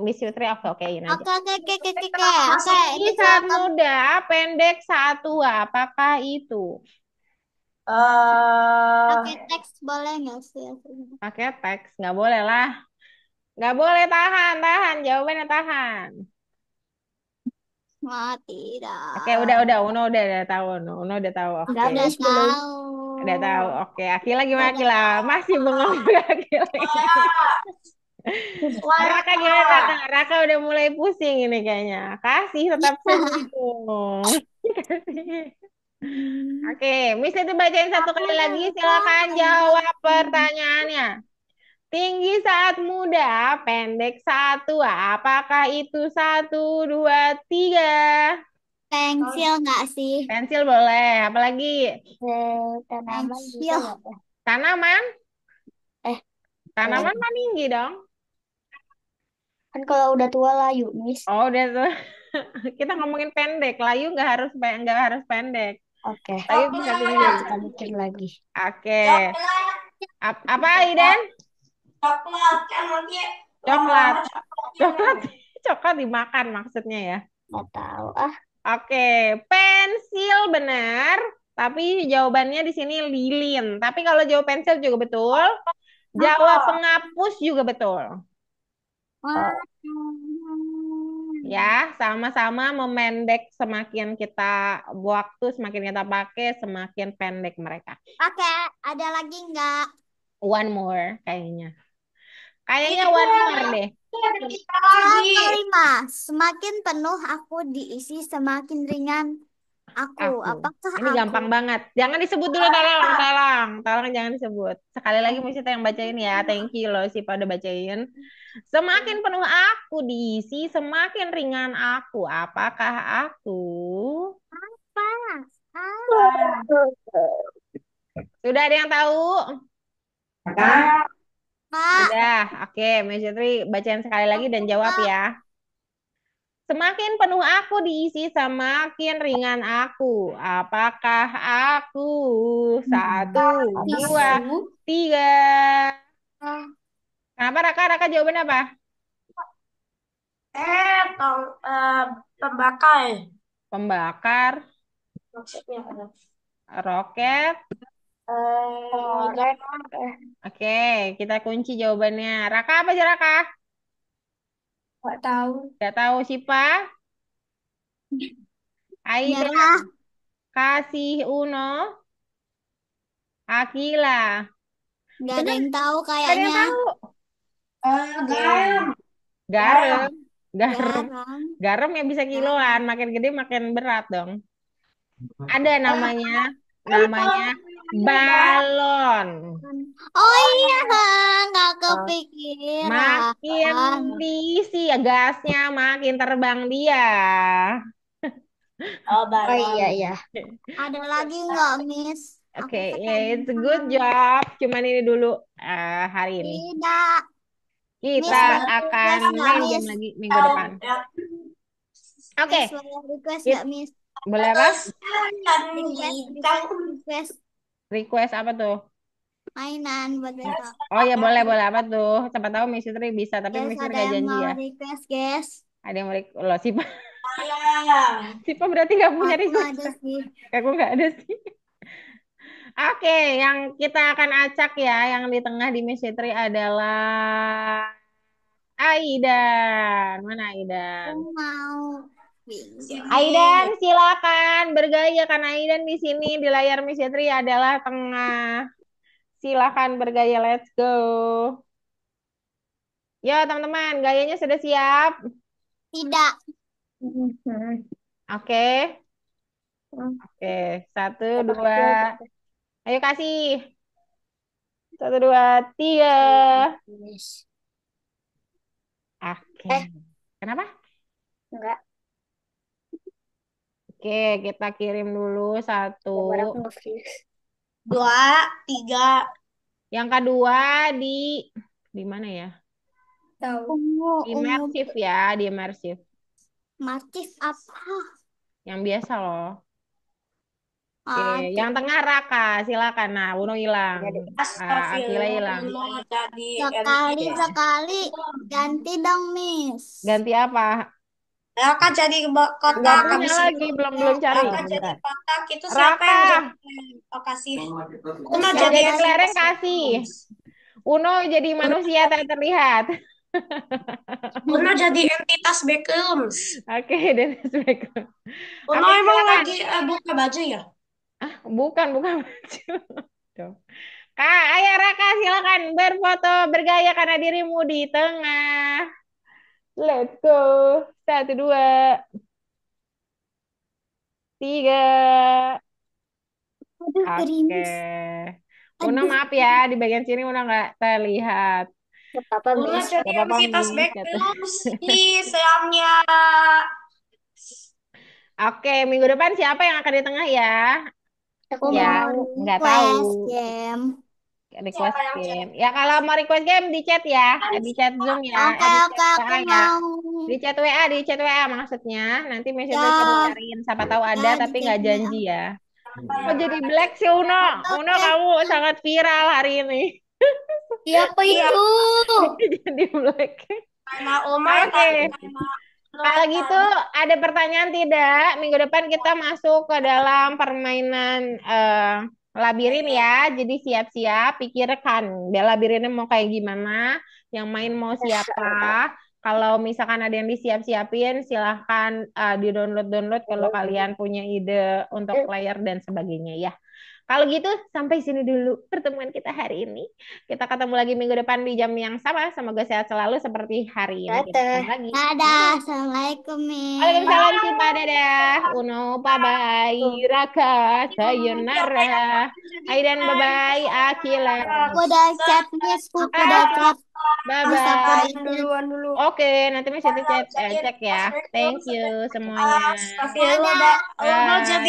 Miss Yutri okein aja. Oke. Ini saat muda, pendek saat tua. Apakah itu? Pakai teks boleh nggak sih? Pakai teks, nggak boleh lah. Nggak boleh, tahan. Jawabannya tahan. Tidak. Oke, udah. Uno udah tahu. Uno udah tahu. Oke. Udah tahu. Udah tahu. Oke, Akila gimana Akila? Masih bengong juga Akila. Suara Raka gimana Raka? Raka udah mulai pusing ini kayaknya. Kasih tetap senyum. Kasih. Hmm, Oke, Miss itu bacain satu aku kali lagi. datang Silakan untuk jawab pertanyaannya. Tinggi saat muda, pendek saat tua. Apakah itu satu, dua, tiga? pensil nggak sih? Pensil boleh. Apalagi tanaman bisa Pensil. nggak? tanaman? Eh, Tanaman eh, mah tinggi dong. kan kalau udah tua layu, Miss. Oh, udah tuh. Kita ngomongin pendek. Layu nggak harus pendek. Oke. Layu bisa tinggi. Kita mikir lagi. Oke. Coklat, Apa Aiden? coklat, kan nanti Coklat. lama-lama coklatnya Coklat. Coklat dimakan maksudnya ya. nggak tahu ah. Oke, pensil benar. Tapi jawabannya di sini lilin. Tapi kalau jawab pensil juga betul. Jawab Apa? penghapus juga betul. Wah. Ya, sama-sama memendek semakin kita waktu, semakin kita pakai, semakin pendek mereka. Oke, ada lagi nggak? One more kayaknya. Kayaknya Itu one more deh. ada kita Soal lagi. kelima, semakin penuh aku diisi, semakin ringan aku. Aku. Apakah Ini aku? gampang banget. Jangan disebut dulu, tolong jangan disebut. Sekali lagi mesti yang bacain ya. Thank you loh si pada bacain. Semakin penuh aku diisi, semakin ringan aku. Apakah aku? Apa? Sudah ada yang tahu? Kak, Sudah. Oke, Mbak Fitri bacain sekali lagi dan jawab Kak, ya. Semakin penuh aku diisi, semakin ringan aku. Apakah aku? Satu, dua, Tisu. tiga. Kenapa Raka? Raka jawaban apa? Tong, pembakar. Pembakar, Maksudnya ada. roket. Korek. Oke, kita kunci jawabannya. Raka apa sih Raka? Nggak tahu. Gak tahu Sipa. Aida, nyerah. Kasih Uno, Akila. Nggak ada Bener? yang tahu Gak ada yang kayaknya. tahu. Garam. Oke. Garam, garam, Garam. garam yang bisa kiloan. Makin gede makin berat dong. Ada namanya balon. Oh iya, nggak Makin kepikiran. diisi gasnya, makin terbang dia. Oh, iya iya. Ada lagi nggak, Miss? Oke, Aku it's a good ketinggalan. job. Cuman ini dulu hari ini. Tidak. Kita Miss boleh akan request nggak, main game Miss? lagi minggu depan. Oke, Miss boleh request Yuk, nggak, Miss? boleh apa? Request Request apa tuh? mainan buat besok. Oh ya boleh apa tuh? Siapa tahu Miss Fitri bisa, tapi Guys, Miss Fitri ada gak yang janji mau ya. request, guys? Ada yang loh Sipa, Saya. Sipa berarti gak punya Aku request. ada sih. Aku gak ada sih. Oke, yang kita akan acak ya, yang di tengah di Miss Fitri adalah Aidan. Mana Aku Aidan? mau bingo. Aidan, silakan bergaya karena Aidan di sini di layar Miss Fitri adalah tengah. Silakan bergaya, let's go. Ya, teman-teman, gayanya sudah siap? Tidak. Oke. Oke, satu, dua. Ayo kasih. Satu, dua, tiga. Oke. Kenapa? Enggak. Oke, kita kirim dulu satu. Dua, tiga. Yang kedua di mana ya? Tahu. Ungu Imersif ya, di imersif. Martif apa? Yang biasa loh. Oke, Ah, yang tengah Raka, silakan. Nah, Uno hilang. Akila hilang. sekali ganti dong, Miss. Ganti apa? Raka jadi Nggak kotak punya habis lagi, itu. belum cari. Raka jadi kotak itu siapa Raka, yang jadi? Oh, kasih. Uno yang jadi jadi kelereng kasih. Uno jadi manusia tak terlihat. Uno jadi entitas Beckhams. Oke, Dennis Beckham. Uno Oke, emang silakan. lagi buka baju ya? Bukan baju. Tuh. Kak, ayo Raka, silakan berfoto bergaya karena dirimu di tengah. Let's go. Satu, dua, tiga. Aduh, Oke. gerimis. Una Aduh, maaf ya, di bagian sini Una nggak terlihat. gak apa-apa, Una Miss. jadi Gak apa-apa, entitas Miss. back Kata. terus. Ih, sayangnya. Oke, minggu depan siapa yang akan di tengah ya? Aku Ya, mau nggak tahu. request game. Request Siapa yang chat? game. Ya kalau mau request game di chat ya, di chat Zoom ya, Oke, di oke, chat aku WA ya. mau. Di chat WA maksudnya. Nanti Miss Itu Ya, cariin, siapa tahu ada, ya, di tapi chat nggak WA. janji ya. Siapa Kok yang jadi akan black chat? sih Uno? Oke, Uno oke. kamu sangat viral hari ini. Siapa Iya, itu? Jadi black. karena Uma Oke. tadi karena Kalau Uma gitu tadi. ada pertanyaan tidak? Minggu depan kita masuk ke dalam permainan labirin ya. Jadi siap-siap, pikirkan deh labirinnya mau kayak gimana, yang main mau siapa. Kalau misalkan ada yang disiap-siapin, silahkan di-download-download kalau kalian punya ide untuk player dan sebagainya ya. Kalau gitu, sampai sini dulu pertemuan kita hari ini. Kita ketemu lagi minggu depan di jam yang sama. Semoga sehat selalu seperti hari ini. Kita ketemu lagi. Dadah, assalamualaikum, Miss. Waalaikumsalam Sipa, dadah. Uno, bye-bye. Raka, sayonara. Aidan, bye-bye. Akila. Aku udah chat, Miss. Aku udah chat. Miss, aku udah Bye-bye. chat. Dulu. Oke, nanti Miss itu cek ya. Thank you semuanya. Astagfirullah, Allah Bye. jadi